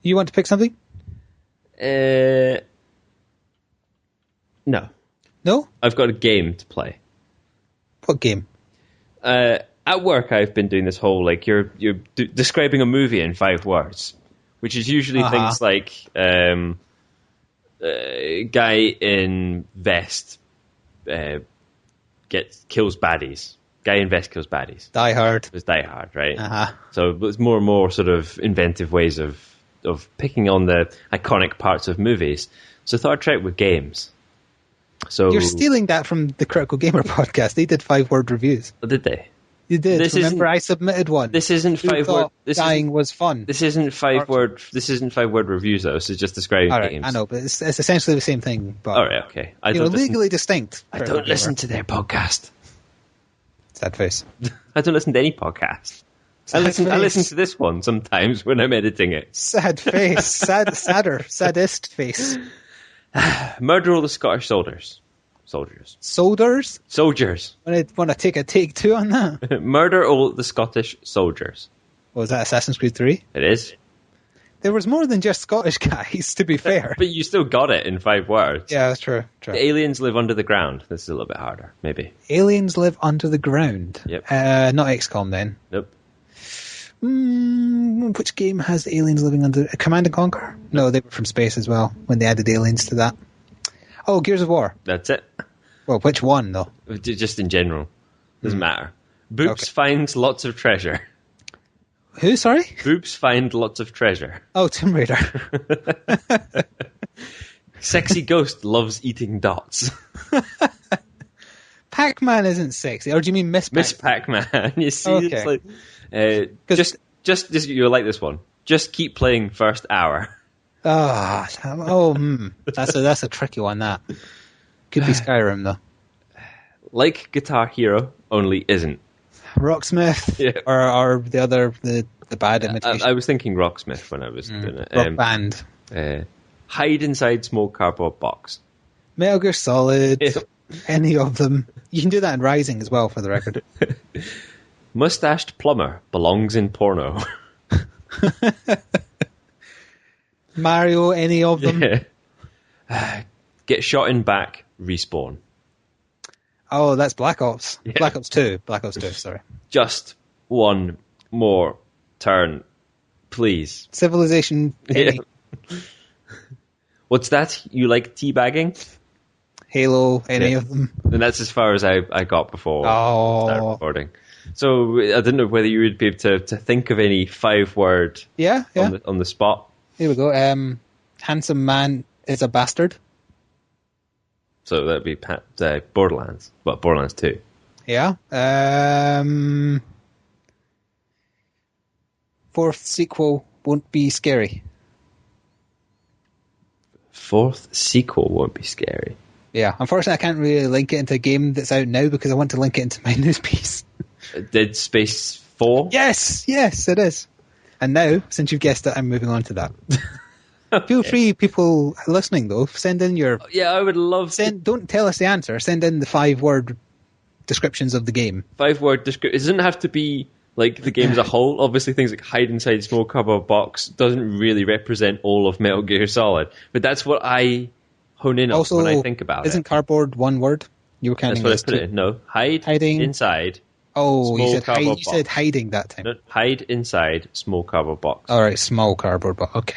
You want to pick something? No. No? I've got a game to play. What game? At work, I've been doing this whole, you're describing a movie in 5 words, which is usually things like guy in vest kills baddies. Guy in vest kills baddies. Die Hard. It was Die Hard, right? So it's more and more sort of inventive ways of picking on the iconic parts of movies. So I thought I'd try it with games. So you're stealing that from the Critical Gamer podcast. They did 5-word reviews. Oh, did they? You did. Remember, I submitted one. This isn't 5-word. Dying was fun. This isn't 5-word. This isn't 5-word reviews though. This is just describing games. I know, but it's essentially the same thing. But all right, okay. Legally distinct. I don't listen to their podcast. Sad face. I don't listen to any podcast. I listen to this one sometimes when I'm editing it. Sad face. Saddest face. Murder all the Scottish soldiers. Soldiers? Soldiers. Want to take a take 2 on that? Murder all the Scottish soldiers. Was that Assassin's Creed 3? It is. There was more than just Scottish guys, to be fair. But you still got it in 5 words. Yeah, that's true. The aliens live under the ground. This is a little bit harder, maybe. Aliens live under the ground? Yep. Not XCOM then. Nope. Which game has aliens living under... Command & Conquer? No, they were from space as well, when they added aliens to that. Oh, Gears of War. That's it. Well, which one, though? Just in general. Doesn't matter. Boops finds lots of treasure. Who, sorry? Boops find lots of treasure. Oh, Tomb Raider. Sexy ghost loves eating dots. Pac-Man isn't sexy. Or do you mean Miss Pac-Man? You see, okay. It's like... just you'll like this one. Just keep playing first hour. That's a tricky one. That could be Skyrim though. Like Guitar Hero, only isn't. Rocksmith, Yeah. or the bad imitation. I was thinking Rocksmith when I was doing it. Rock Band. Hide inside small cardboard box. Metal Gear Solid. Yeah. Any of them. You can do that in Rising as well, for the record. Mustached plumber belongs in porno. Mario, any of them. Yeah. Get shot in back, respawn. Oh, that's Black Ops. Yeah. Black Ops 2. Black Ops 2, sorry. Just one more turn, please. Civilization. Yeah. What's that? You like teabagging? Halo, any of them. And that's as far as I got before Oh. started recording. So I didn't know whether you would be able to think of any 5-word Yeah. on the spot. Here we go. Handsome man is a bastard. So that'd be Borderlands. But Borderlands 2. Yeah. Fourth sequel won't be scary. Fourth sequel won't be scary. Yeah. Unfortunately, I can't really link it into a game that's out now because I want to link it into my news piece. Dead Space 4? Yes, it is. And now, since you've guessed it, I'm moving on to that. Feel free, people listening, though, send in your... Yeah, I would love to. Don't tell us the answer. Send in the 5-word descriptions of the game. 5-word description. It doesn't have to be like the game as a whole. Obviously, things like hide inside small cardboard box doesn't really represent all of Metal Gear Solid. But that's what I hone in on when I think about isn't it. cardboard one word? You were counting That's what I this put it in. No, hiding inside. Oh, you small said hiding that time. No, hide inside small cardboard box. All right, small cardboard box. Okay.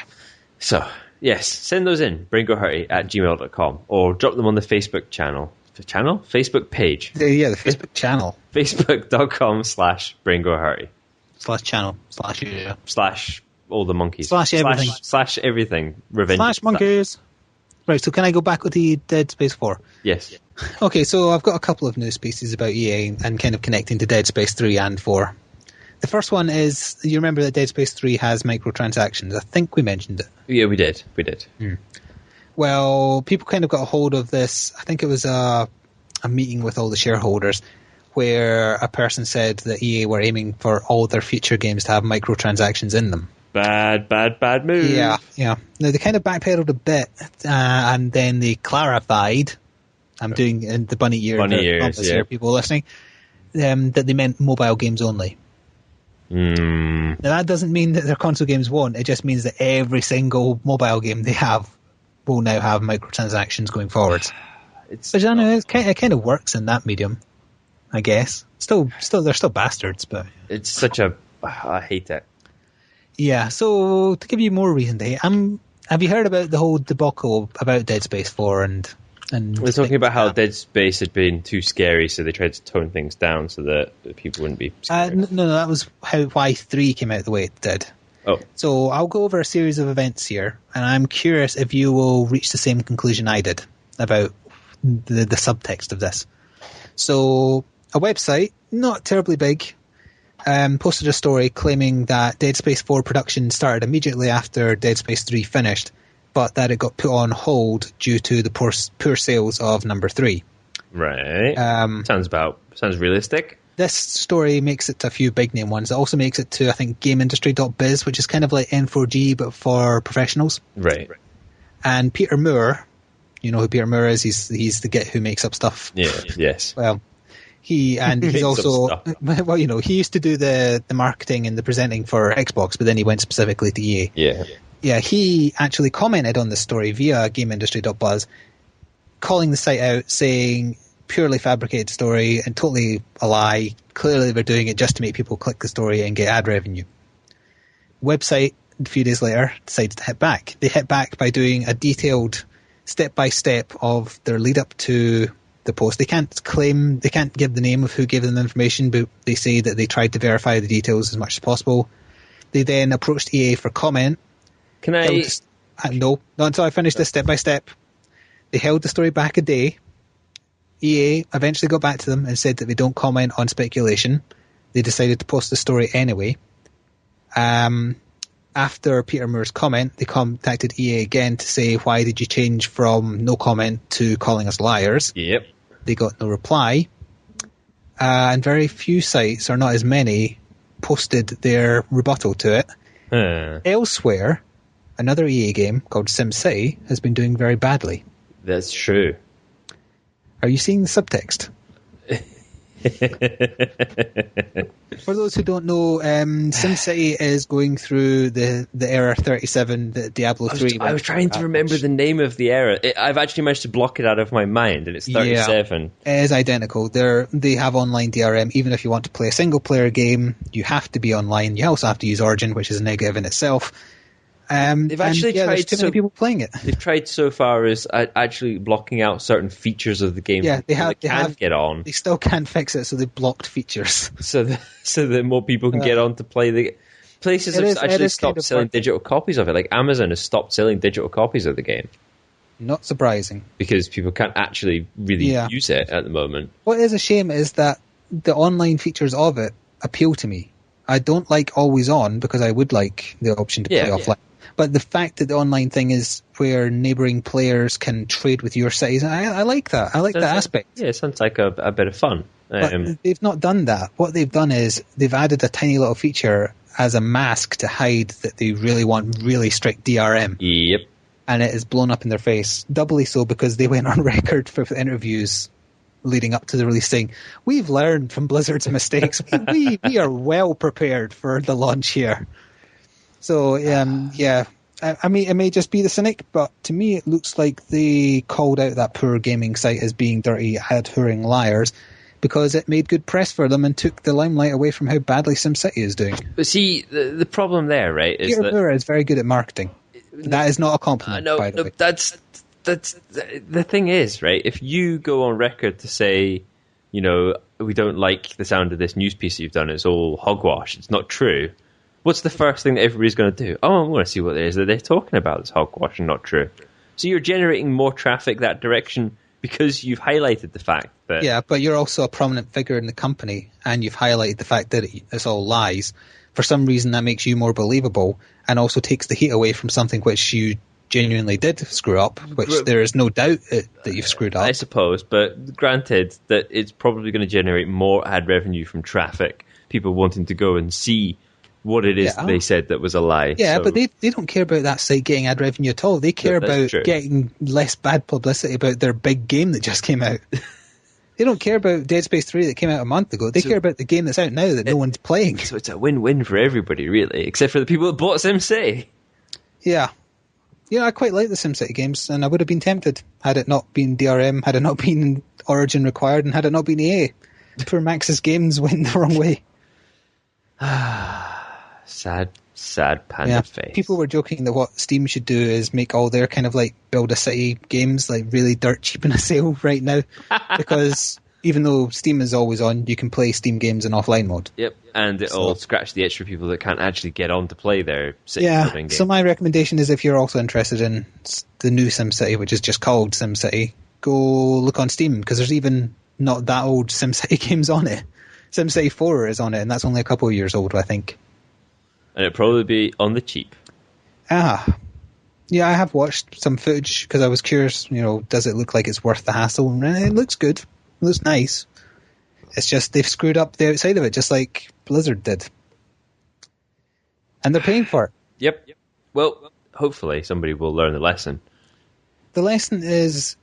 So, yes, send those in, braingohurty@gmail.com, or drop them on the Facebook channel. The channel? Facebook page. Yeah, the Facebook channel. Facebook.com/braingohurty. /channel. /yeah. / all the monkeys. /everything. / everything. Revenge. /monkeys. Right, so can I go back with the Dead Space 4? Yes. Okay, so I've got a couple of news pieces about EA and kind of connecting to Dead Space 3 and 4. The first one is, you remember that Dead Space 3 has microtransactions. I think we mentioned it. Yeah, we did. Well, people kind of got a hold of this. I think it was a meeting with all the shareholders where a person said that EA were aiming for all their future games to have microtransactions in them. Bad move. Yeah. Now, they kind of backpedaled a bit, and then they clarified, I'm doing in the bunny ears here, people listening, that they meant mobile games only. Now, that doesn't mean that their console games won't. It just means that every single mobile game they have will now have microtransactions going forwards. But I don't know, it kind of works in that medium, I guess. Still, they're still bastards, but... It's such a... I hate it. Yeah, so to give you more reason to hate, have you heard about the whole debacle about Dead Space 4 and we're talking about how Dead Space had been too scary, so they tried to tone things down so that people wouldn't be scared. No, that was why 3 came out the way it did. Oh. So I'll go over a series of events here, and I'm curious if you will reach the same conclusion I did about the subtext of this. So a website, not terribly big, posted a story claiming that Dead Space 4 production started immediately after Dead Space 3 finished, but that it got put on hold due to the poor sales of number 3. Right. Sounds realistic. This story makes it to a few big name ones. It also makes it to, I think, GameIndustry.biz, which is kind of like N4G, but for professionals. Right. And Peter Moore, you know who Peter Moore is? He's the git who makes up stuff. Yeah. Yes. Well, he's also, well, you know, he used to do the marketing and the presenting for Xbox, but then he went specifically to EA. Yeah, he actually commented on this story via GameIndustry.buzz, calling the site out, saying purely fabricated story and totally a lie. Clearly they're doing it just to make people click the story and get ad revenue. Website, a few days later, decided to hit back. They hit back by doing a detailed step-by-step of their lead-up to the post. They can't give the name of who gave them the information, but they say that they tried to verify the details as much as possible. They then approached EA for comment. Can I... No, not until I finish this step-by-step. They held the story back a day. EA eventually got back to them and said that they don't comment on speculation. They decided to post the story anyway. after Peter Moore's comment, they contacted EA again to say, why did you change from no comment to calling us liars? Yep. They got no reply. And very few sites, or not as many, posted their rebuttal to it. Elsewhere, another EA game called SimCity has been doing very badly. That's true. Are you seeing the subtext? For those who don't know, SimCity is going through the Error 37 that Diablo 3... I was trying to remember the name of the error. I've actually managed to block it out of my mind, and it's 37. Yeah, it is identical. They have online DRM. Even if you want to play a single-player game, you have to be online. You also have to use Origin, which is a negative in itself. They've actually tried. There's too many people playing it. They've tried so far as actually blocking out certain features of the game. Yeah, they have. Get on. They still can't fix it, so they blocked features. So that more people can get on to play the places have actually stopped selling digital copies of it. Like Amazon has stopped selling digital copies of the game. Not surprising, because people can't actually really use it at the moment. What is a shame is that the online features of it appeal to me. I don't like always on because I would like the option to play offline. But the fact that the online thing is where neighbouring players can trade with your cities, I like that. I like that aspect. Yeah, it sounds like a bit of fun. But they've not done that. What they've done is they've added a tiny little feature as a mask to hide that they really want really strict DRM. Yep. And it is blown up in their face. Doubly so because they went on record for interviews leading up to the release saying, we've learned from Blizzard's mistakes. we are well prepared for the launch here. So, I mean, it may just be the cynic, but to me it looks like they called out that poor gaming site as being dirty, ad-whoring liars, because it made good press for them and took the limelight away from how badly SimCity is doing. But see, the problem there, right, is Peter Moore is very good at marketing. That is not a compliment, by the way. That's the thing is, right, if you go on record to say, you know, we don't like the sound of this news piece that you've done, it's all hogwash, it's not true. What's the first thing that everybody's going to do? Oh, I want to see what it is that they're talking about that's hogwash and not true. So you're generating more traffic that direction because you've highlighted the fact that... Yeah, but you're also a prominent figure in the company, and you've highlighted the fact that it's all lies. For some reason, that makes you more believable, and also takes the heat away from something which you genuinely did screw up, which there is no doubt that you've screwed up. I suppose, but granted that it's probably going to generate more ad revenue from traffic, people wanting to go and see what it is they said that was a lie. Yeah, so. But they don't care about that site getting ad revenue at all. They care about getting less bad publicity about their big game that just came out. They don't care about Dead Space 3 that came out a month ago. They care about the game that's out now that no one's playing. So it's a win-win for everybody, really, except for the people that bought SimCity. Yeah. Yeah, I quite like the SimCity games, and I would have been tempted had it not been DRM, had it not been Origin required, and had it not been EA. Poor Max's games went the wrong way. Sad panda face. People were joking that what Steam should do is make all their kind of like build a city games like really dirt cheap in a sale right now, because even though Steam is always on, you can play Steam games in offline mode. Yep, and it'll scratch the itch for people that can't actually get on to play their city building game. So my recommendation is if you're also interested in the new SimCity, which is just called SimCity, go look on Steam, because there's even not that old SimCity games on it. SimCity 4 is on it, and that's only a couple of years old, I think. And it'll probably be on the cheap. Yeah, I have watched some footage because I was curious, you know, does it look like it's worth the hassle? And it looks good. It looks nice. It's just they've screwed up the outside of it, just like Blizzard did. And they're paying for it. Yep. Well, hopefully somebody will learn the lesson. The lesson is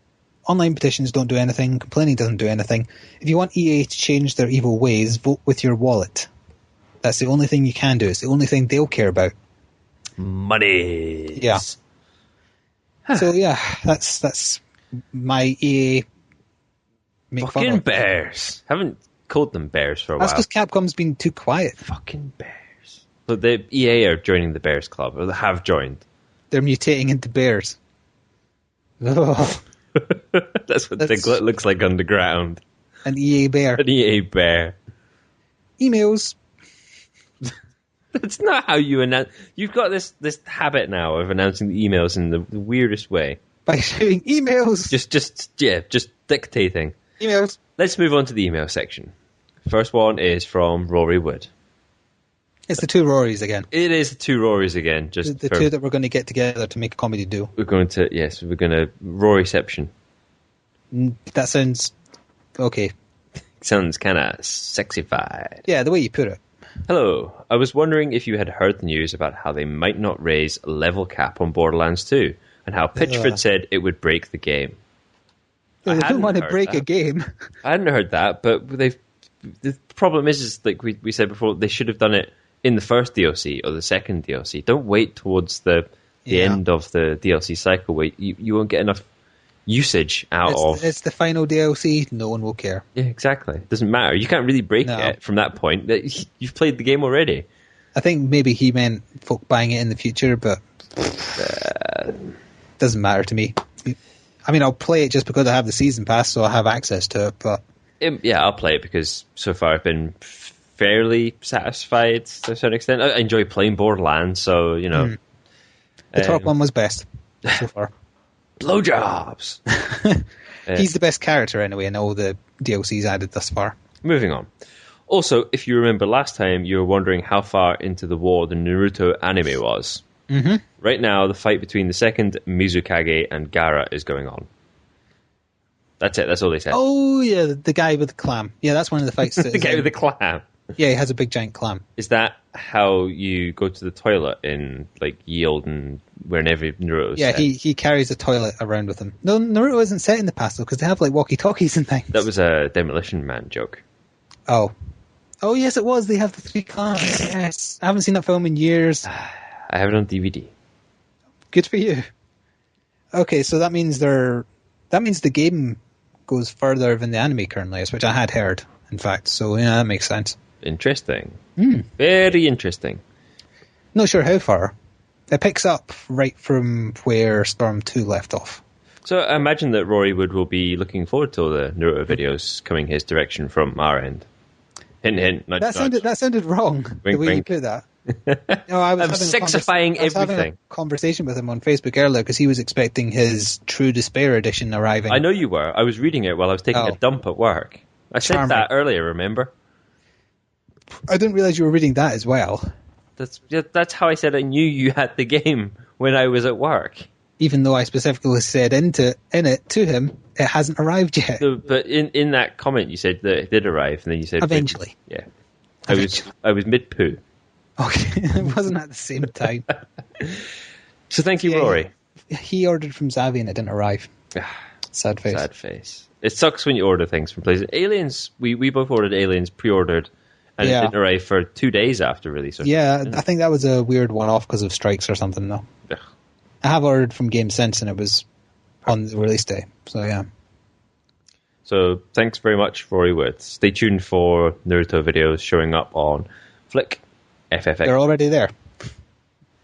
online petitions don't do anything. Complaining doesn't do anything. If you want EA to change their evil ways, vote with your wallet. That's the only thing you can do. It's the only thing they'll care about. Money. Yeah. So yeah, that's my EA. Fucking bears. Haven't called them bears for a while. That's because Capcom's been too quiet. Fucking bears. But the EA are joining the Bears Club, or they have joined. They're mutating into bears. Oh. That's what Diglett looks like underground. An EA bear. An EA bear. Emails. That's not how you announce. You've got this habit now of announcing the emails in the weirdest way. By doing emails. Just dictating. Emails. Let's move on to the email section. First one is from Rory Wood. It's the two Rorys again. It is the two Rorys again. Just the two that we're going to get together to make a comedy duo. We're going to Roryception. That sounds okay. Sounds kind of sexified. Yeah, the way you put it. Hello. I was wondering if you had heard the news about how they might not raise a level cap on Borderlands 2, and how Pitchford said it would break the game. Well, they don't want to break a game. I hadn't heard that, but the problem is like we said before, they should have done it in the first DLC or the second DLC. Don't wait towards the end of the DLC cycle where you won't get enough usage out of. It's the final DLC. No one will care. Yeah, exactly. It doesn't matter. You can't really break it from that point. You've played the game already. I think maybe he meant folk buying it in the future, but doesn't matter to me. I mean, I'll play it just because I have the season pass, so I have access to it. But I'll play it because so far I've been fairly satisfied to a certain extent. I enjoy playing Borderlands, so you know. The top one was best so far. Blowjobs. He's the best character anyway in all the DLCs added thus far. Moving on. Also, if you remember last time, you were wondering how far into the war the Naruto anime was. Mm-hmm. Right now, the fight between the second Mizukage and Gaara is going on. That's it. That's all they said. Oh, yeah, the guy with the clam. Yeah, that's one of the fights. The guy with the clam. Yeah, he has a big giant clam. Is that how you go to the toilet in like Yield and wherever Naruto's Yeah, set? he carries a toilet around with him. No, Naruto isn't set in the past though, because they have like walkie-talkies and things. That was a Demolition Man joke. Oh, yes, it was. They have the three clans. Yes, I haven't seen that film in years. I have it on DVD. Good for you. Okay, so that means the game goes further than the anime currently is, which I had heard, in fact. So yeah, that makes sense. Interesting. Very interesting. Not sure how far. It picks up right from where Storm 2 left off. So I imagine that Rory Wood will be looking forward to all the Naruto videos coming his direction from our end. Hint, hint. Nudge, that sounded wrong. Wink, the way wink. you put that. No, I was I'm sexifying I was having everything. a conversation with him on Facebook earlier because he was expecting his True Despair edition arriving. I know you were. I was reading it while I was taking a dump at work. I said that earlier, remember? I didn't realize you were reading that as well. That's how I said I knew you had the game when I was at work. Even though I specifically said in it to him, it hasn't arrived yet. But in that comment you said that it did arrive, and then you said eventually. Yeah, I was mid poo. Okay, it wasn't at the same time. So thank you, Rory. He ordered from Zavi and it didn't arrive. Sad face. Sad face. It sucks when you order things from places. Aliens, we both ordered Aliens pre-ordered, and it didn't arrive for 2 days after release. Yeah, I think that was a weird one-off because of strikes or something, though. Ugh. I have ordered from Game Sense and it was on the release day, so yeah. So thanks very much, Rory Wood. Stay tuned for Naruto videos showing up on Flik, FFX. They're already there.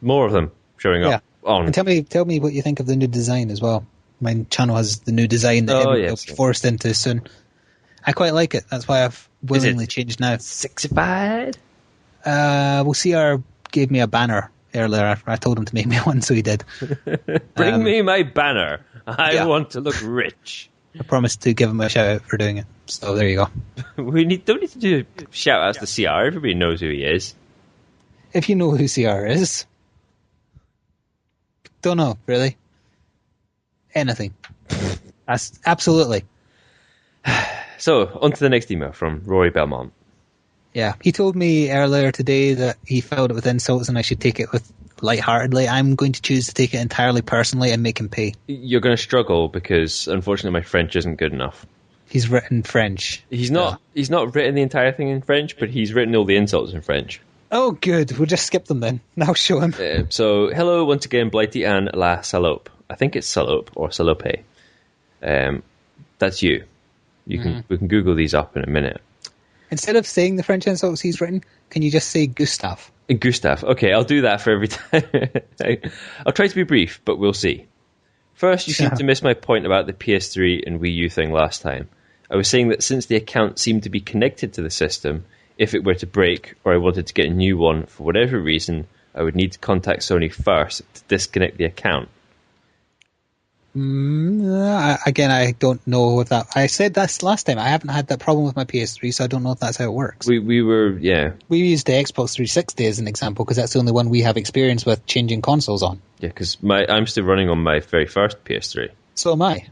More of them showing up on. And tell me what you think of the new design as well. My channel has the new design that everyone will be forced into soon. I quite like it. That's why I've willingly changed now. Sexified? Well, CR gave me a banner earlier. I told him to make me one, so he did. Bring me my banner. I want to look rich. I promised to give him a shout out for doing it. So there you go. Don't need to do shout outs to CR. Everybody knows who he is. If you know who CR is. Don't know, really. Anything. Absolutely. So, on to the next email from Rory Belmont. Yeah, he told me earlier today that he felt it with insults and I should take it with lightheartedly. I'm going to choose to take it entirely personally and make him pay. You're going to struggle because, unfortunately, my French isn't good enough. He's written French. He's not written the entire thing in French, but he's written all the insults in French. Oh, good. We'll just skip them then. I'll show him. So, hello once again, Blighty and La Salope. I think it's Salope or Salope. That's you. We can Google these up in a minute. Instead of saying the French insults he's written, can you just say Gustave? Gustave. Okay, I'll do that for every time. I'll try to be brief, but we'll see. First, you seem to miss my point about the PS3 and Wii U thing last time. I was saying that since the account seemed to be connected to the system, if it were to break or I wanted to get a new one for whatever reason, I would need to contact Sony first to disconnect the account. Again, I don't know if that... I said this last time. I haven't had that problem with my PS3, so I don't know if that's how it works. We used the Xbox 360 as an example, because that's the only one we have experience with changing consoles on. Yeah, because I'm still running on my very first PS3. So am I.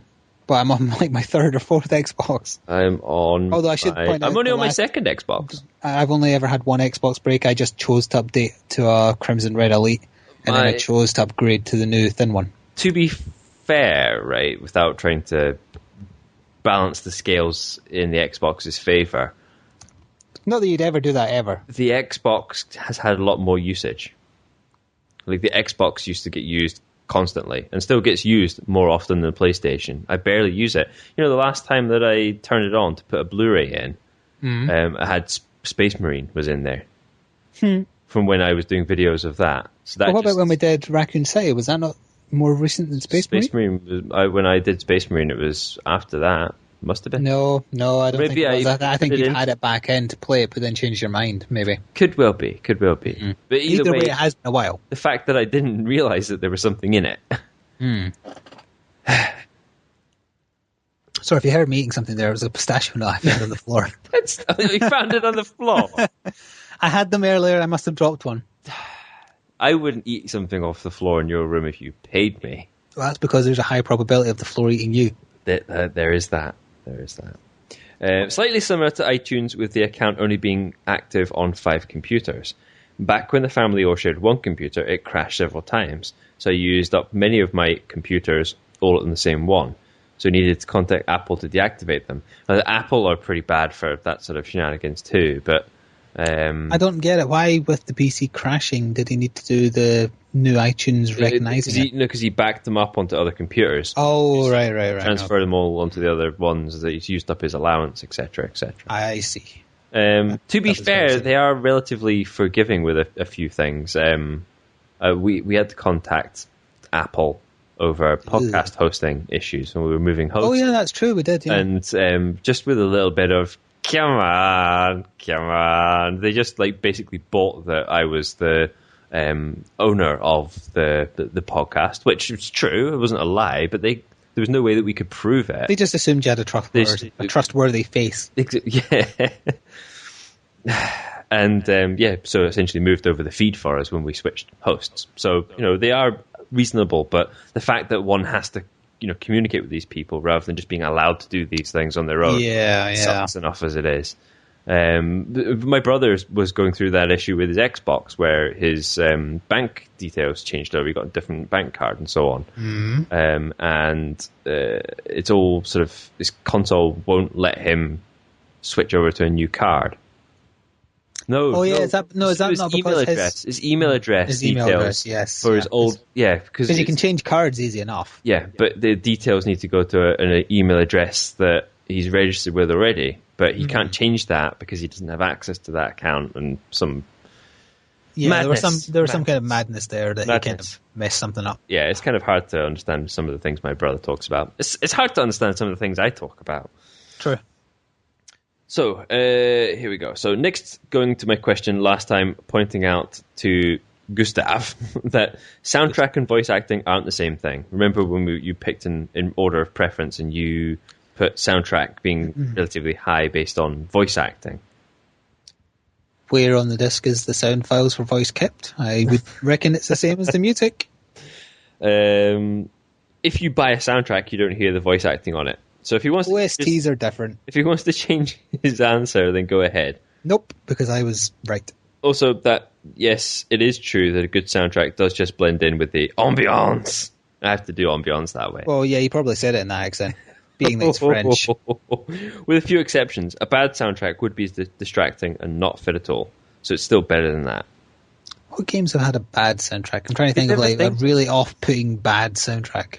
But I'm on like my third or fourth Xbox. I'm on... Although I should point out... I'm only on my second Xbox. I've only ever had one Xbox break. I just chose to update to a Crimson Red Elite, and then I chose to upgrade to the new thin one. To be fair, right, without trying to balance the scales in the Xbox's favour... Not that you'd ever do that, ever. The Xbox has had a lot more usage. Like, the Xbox used to get used constantly, and still gets used more often than the PlayStation. I barely use it. You know, the last time that I turned it on to put a Blu-ray in, I had Space Marine was in there from when I was doing videos of that. So that what about when we did Raccoon City? Was that not more recent than Space Marine? Space Marine was, when I did Space Marine, it was after that. Must have been. No, I don't think it was. I think you had it back in to play it, but then changed your mind, maybe. Could well be. But either way, it has been a while. The fact that I didn't realise that there was something in it. Sorry, if you heard me eating something there, it was a pistachio nut I found on the floor. You found it on the floor? I had them earlier, I must have dropped one. I wouldn't eat something off the floor in your room if you paid me. Well, that's because there's a high probability of the floor eating you. There is that. Slightly similar to iTunes, with the account only being active on 5 computers. Back when the family all shared one computer, it crashed several times, so I used up many of my computers all on the same one. So I needed to contact Apple to deactivate them. Now, Apple are pretty bad for that sort of shenanigans too, but... I don't get it. Why, with the PC crashing, did he need to do the new iTunes recognizing it? Because he backed them up onto other computers. Oh, right. Transferred them all onto the other ones that he's used up his allowance, etc., etc. I see. To be fair, they are relatively forgiving with a few things. We had to contact Apple over podcast hosting issues when we were moving hosts. Oh, yeah, that's true. We did, yeah. And just with a little bit of, come on, they just like basically bought that I was the owner of the podcast, which was true. It wasn't a lie, but there was no way that we could prove it. They just assumed you had a trustworthy face. Yeah. And so essentially moved over the feed for us when we switched hosts. So, they are reasonable, but the fact that one has to, communicate with these people rather than just being allowed to do these things on their own sucks enough as it is. My brother was going through that issue with his Xbox where his bank details changed over. He got a different bank card and so on. And it's all sort of, his console won't let him switch over to a new card. Is that not because his email address details for his old because you can change cards easy enough. Yeah, but the details need to go to an email address that he's registered with already, but he can't change that because he doesn't have access to that account and some. Yeah, madness. there was some kind of madness there that he kind of messed something up. Yeah, it's kind of hard to understand some of the things my brother talks about. It's hard to understand some of the things I talk about. True. So, here we go. So, next, going to my question last time, pointing out to Gustav that soundtrack and voice acting aren't the same thing. Remember when you picked in order of preference and you put soundtrack being relatively high based on voice acting? Where on the disc is the sound files for voice kept? I would reckon it's the same as the music. If you buy a soundtrack, you don't hear the voice acting on it. So if he wants OSTs are different. If he wants to change his answer, then go ahead. Nope, because I was right. Also, yes, it is true that a good soundtrack does just blend in with the ambiance. I have to do ambiance that way. Well, yeah, you probably said it in that accent, being that it's French. With a few exceptions, a bad soundtrack would be distracting and not fit at all. So it's still better than that. What games have had a bad soundtrack? I'm trying to think of a really off-putting bad soundtrack.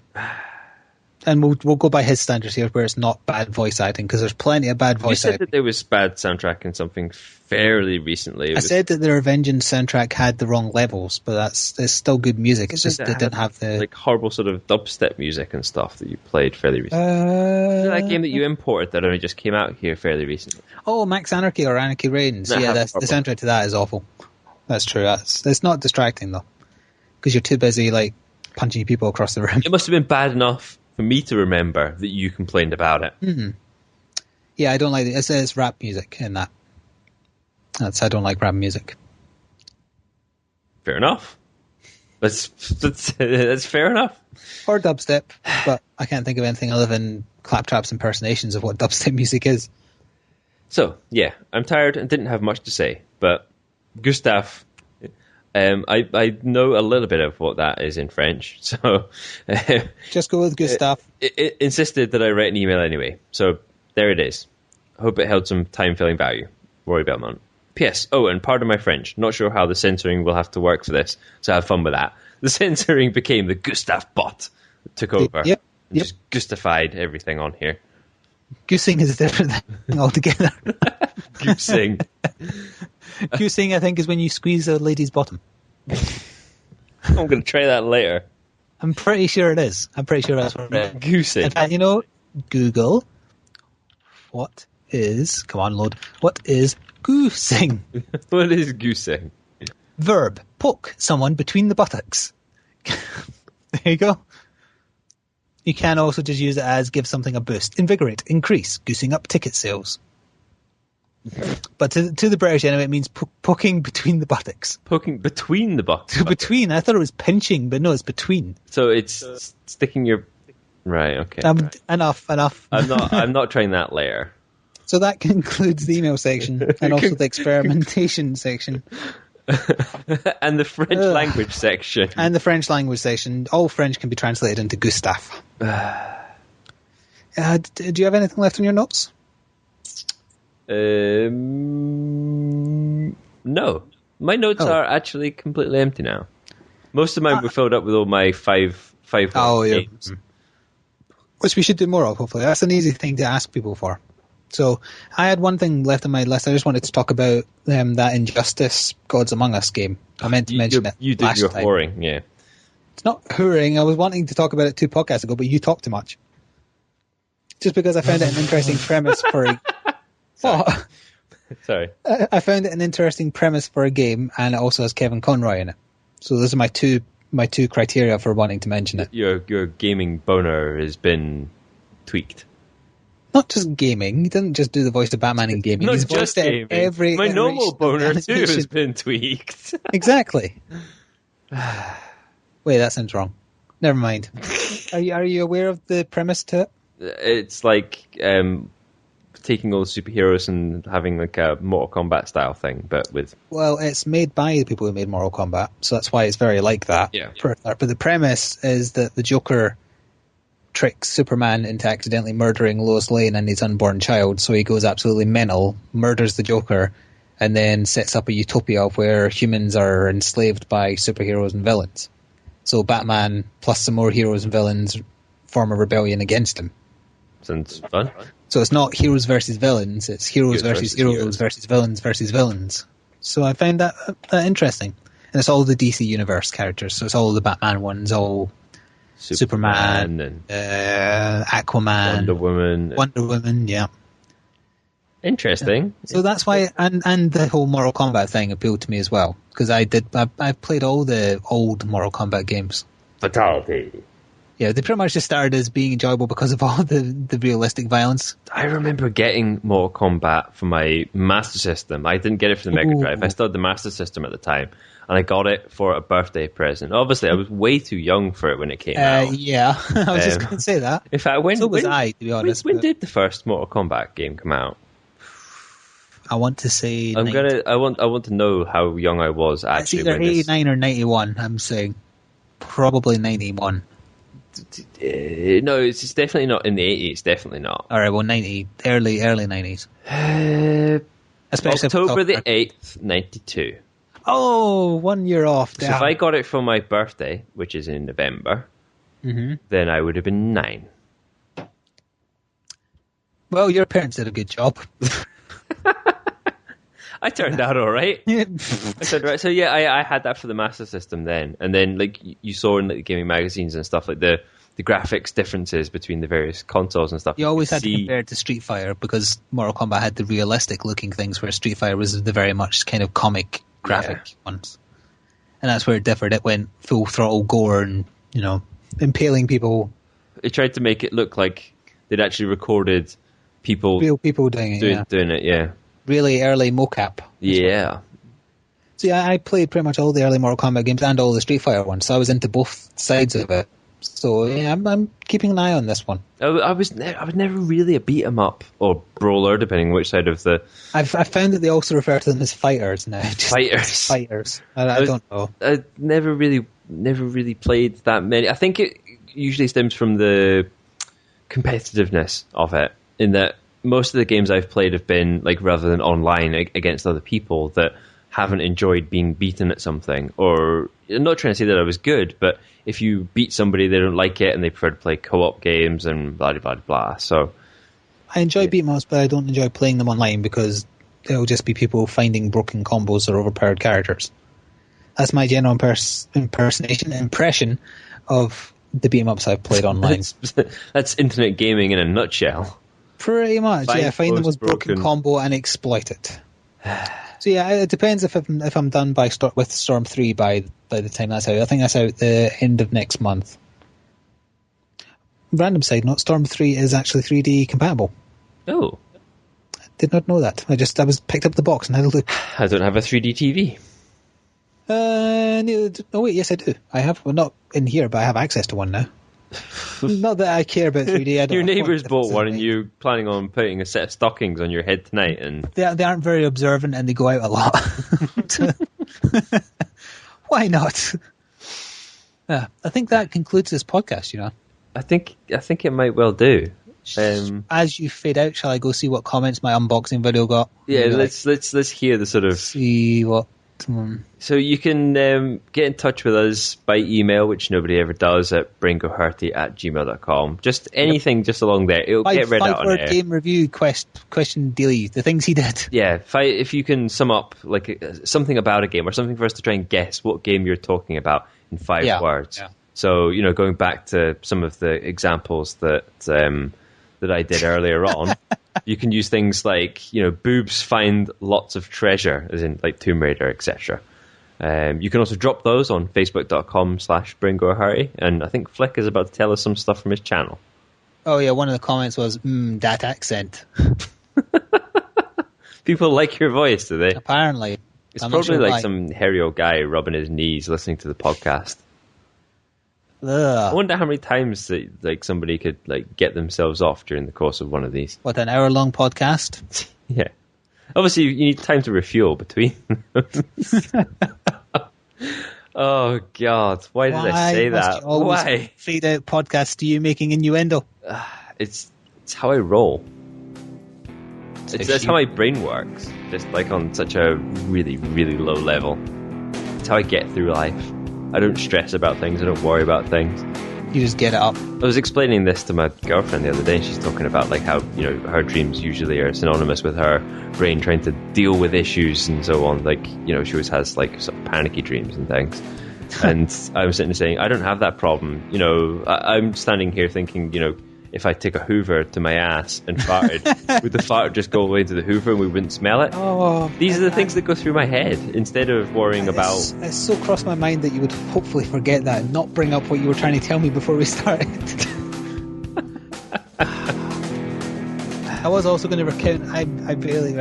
And we'll go by his standards here, where it's not bad voice acting, because there's plenty of bad voice acting. You said that there was bad soundtrack in something fairly recently. I said that the Revengeance soundtrack had the wrong levels, but it's still good music. It's just they didn't have the like horrible sort of dubstep music and stuff that you played fairly recently. That game that you imported that only just came out here fairly recently. Oh, Max Anarchy or Anarchy Reigns. Yeah, the soundtrack to that is awful. That's true. It's not distracting though, because you're too busy like punching people across the room. It must have been bad enough for me to remember that you complained about it. Mm-hmm. Yeah, I don't like it. It says rap music in that. I don't like rap music. Fair enough. That's fair enough. Or dubstep, but I can't think of anything other than Claptrap's impersonations of what dubstep music is. So, yeah, I'm tired and didn't have much to say, but Gustav, I know a little bit of what that is in French, so... Just go with Gustav. It insisted that I write an email anyway, so there it is. I hope it held some time-filling value. Rory Belmont. P.S. Oh, and pardon my French. Not sure how the censoring will have to work for this, so have fun with that. The censoring became the Gustav bot that took over. Yep. Just Gustafied everything on here. Goosing is a different thing altogether. Goosing. Goosing, I think, is when you squeeze a lady's bottom. I'm going to try that later. I'm pretty sure it is. I'm pretty sure that's what it is. Goosing. In fact, Google, what is goosing? What is goosing? Verb, poke someone between the buttocks. There you go. You can also just use it as give something a boost, invigorate, increase, goosing up ticket sales. But to the British anyway, it means poking between the buttocks. Poking between the buttocks? Between. I thought it was pinching, but no, it's between. So it's sticking your... Right, okay. Right. Enough. I'm not trying that later. So that concludes the email section and also the experimentation section. And the French language section. And the French language section. All French can be translated into Gustav. Do you have anything left on your notes? No. My notes are actually completely empty now. Most of mine were filled up with all my five games. Which we should do more of, hopefully. That's an easy thing to ask people for. So I had one thing left on my list. I just wanted to talk about that Injustice Gods Among Us game. I meant to mention it You did last your time. whoring, yeah. It's not whoring. I was wanting to talk about it 2 podcasts ago, but you talked too much. Just because I found it an interesting premise for a... Sorry. I found it an interesting premise for a game, and it also has Kevin Conroy in it. So those are my two criteria for wanting to mention it. Your gaming boner has been tweaked. Not just gaming. He doesn't just do the voice of Batman in gaming. Not just gaming. My normal boner too has been tweaked. Exactly. Wait, that sounds wrong. Never mind. Are you aware of the premise to it? It's like taking all the superheroes and having like a Mortal Kombat style thing, but with... Well, it's made by the people who made Mortal Kombat, so that's why it's very like that. Yeah. But the premise is that the Joker tricks Superman into accidentally murdering Lois Lane and his unborn child, so he goes absolutely mental, murders the Joker, and then sets up a utopia where humans are enslaved by superheroes and villains. So Batman, plus some more heroes and villains, form a rebellion against him. Sounds fun. So it's not heroes versus villains, it's heroes versus heroes versus villains. So I found that interesting. And it's all the DC Universe characters, so it's all the Batman ones, all Superman and Aquaman, Wonder Woman, yeah. Interesting. Yeah. So that's why, and the whole Mortal Kombat thing appealed to me as well, because I've played all the old Mortal Kombat games. Fatality. Yeah, they pretty much just started as being enjoyable because of all the realistic violence. I remember getting Mortal Kombat for my Master System. I didn't get it for the Mega Drive. I still had the Master System at the time, and I got it for a birthday present. Obviously, I was way too young for it when it came out. Yeah, I was just going to say that. In fact, when was I, to be honest. When did the first Mortal Kombat game come out? I want to say... I want to know how young I was actually. It's either 89 or 91, I'm saying. Probably 91. No, it's definitely not in the 80s. Definitely not. All right, well, 90, early 90s. Especially October the 8th, 92. Oh, 1 year off. So if I got it for my birthday, which is in November, then I would have been 9. Well, your parents did a good job. I turned out all right. I turned right. So yeah, I had that for the Master System then, and then like you saw in like, the gaming magazines and stuff like the graphics differences between the various consoles and stuff. You always had to compare it to Street Fighter because Mortal Kombat had the realistic looking things, where Street Fighter was the very much kind of comic graphic ones, and that's where it differed. It went full throttle gore and impaling people They tried to make it look like they'd actually recorded people, real people doing it. Doing it, yeah. Really early mocap. Yeah. See, I played pretty much all the early Mortal Kombat games and all the Street Fighter ones, so I was into both sides of it. So yeah, I'm keeping an eye on this one. I was never really a beat 'em up or brawler, depending which side of the. I've found that they also refer to them as fighters now. Fighters. I don't know. I never really played that many. I think it usually stems from the competitiveness of it, in that most of the games I've played have been like rather than online against other people that haven't enjoyed being beaten at something. Or I'm not trying to say that I was good, but if you beat somebody, they don't like it and they prefer to play co-op games and blah, blah, blah. So I enjoy beat 'em ups, but I don't enjoy playing them online because it'll just be people finding broken combos or overpowered characters. That's my general impression of the beat 'em ups I've played online. That's internet gaming in a nutshell. Pretty much, yeah. Find the most broken combo and exploit it. So yeah, it depends if I'm done with Storm 3 by the time that's out. I think that's out the end of next month. Random side note: Storm 3 is actually 3D compatible. Oh, I did not know that. I picked up the box and had a look. I don't have a 3D TV. Oh wait, yes I do. I have, well, not in here, but I have access to one now. Not that I care about 3D. Your neighbours bought one, and you're planning on putting a set of stockings on your head tonight. And they aren't very observant, and they go out a lot. Why not? Yeah, I think that concludes this podcast. I think it might well do. As you fade out, shall I go see what comments my unboxing video got? Yeah, let's hear the sort of see what. So you can get in touch with us by email, which nobody ever does, at bringohurty@gmail.com. Just anything just along there. It'll get read out on air. Game review question daily, the things he did. Yeah, if you can sum up like something about a game or something for us to try and guess what game you're talking about in 5 words. Yeah. So, going back to some of the examples that I did earlier on, you can use things like, boobs find lots of treasure, as in like Tomb Raider, etc. You can also drop those on facebook.com/bringohurty, and I think Flik is about to tell us some stuff from his channel. Oh yeah, one of the comments was, that accent. People like your voice, do they? Apparently. It's probably like some hairy old guy rubbing his knees listening to the podcast. Ugh. I wonder how many times that, somebody could get themselves off during the course of one of these. What, an hour-long podcast? Yeah. Obviously, you need time to refuel between. Oh, God. Why did I say that? Why? Fade out podcast to you making innuendo. It's how I roll. That's how my brain works. Just on such a really, really low level. It's how I get through life. I don't stress about things. I don't worry about things. You just get it up. I was explaining this to my girlfriend the other day, and she's talking about how her dreams usually are synonymous with her brain trying to deal with issues and so on. She always has sort of panicky dreams and things. And I'm sitting there saying, I don't have that problem. I'm standing here thinking, if I take a Hoover to my ass and farted, would the fart just go away into the Hoover and we wouldn't smell it? Oh, these are the things that go through my head instead of worrying about. It's so crossed my mind that you would hopefully forget that and not bring up what you were trying to tell me before we started. I was also going to recount. I irregularly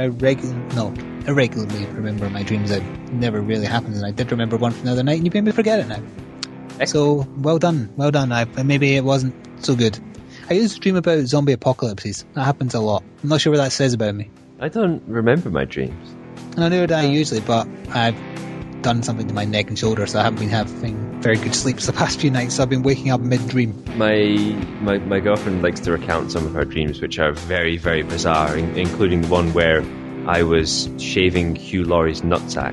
remember my dreams. That never really happened, and I did remember one from the other night, and you made me forget it now. So well done. Maybe it wasn't so good. I used to dream about zombie apocalypses. That happens a lot. I'm not sure what that says about me. I don't remember my dreams. And I never die usually, but I've done something to my neck and shoulder, so I haven't been having very good sleeps the past few nights, so I've been waking up mid-dream. My girlfriend likes to recount some of her dreams, which are very, very bizarre, including the one where I was shaving Hugh Laurie's nutsack.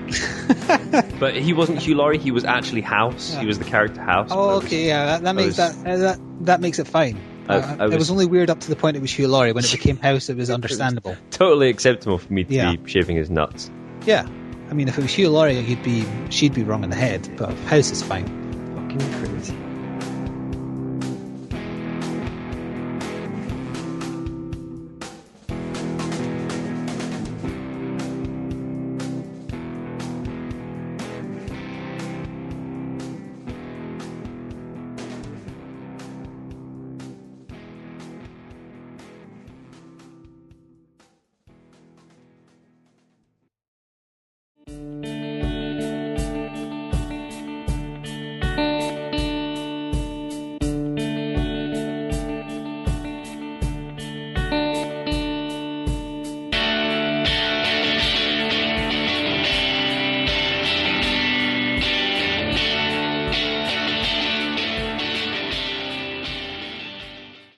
But he wasn't Hugh Laurie, he was actually House. Yeah. He was the character House. Oh, okay, yeah, that makes it fine. It was only weird up to the point it was Hugh Laurie. When it became House, it was understandable. It was totally acceptable for me to be shaving his nuts. Yeah. I mean, if it was Hugh Laurie, she'd be wrong in the head, but House is fine. Fucking crazy.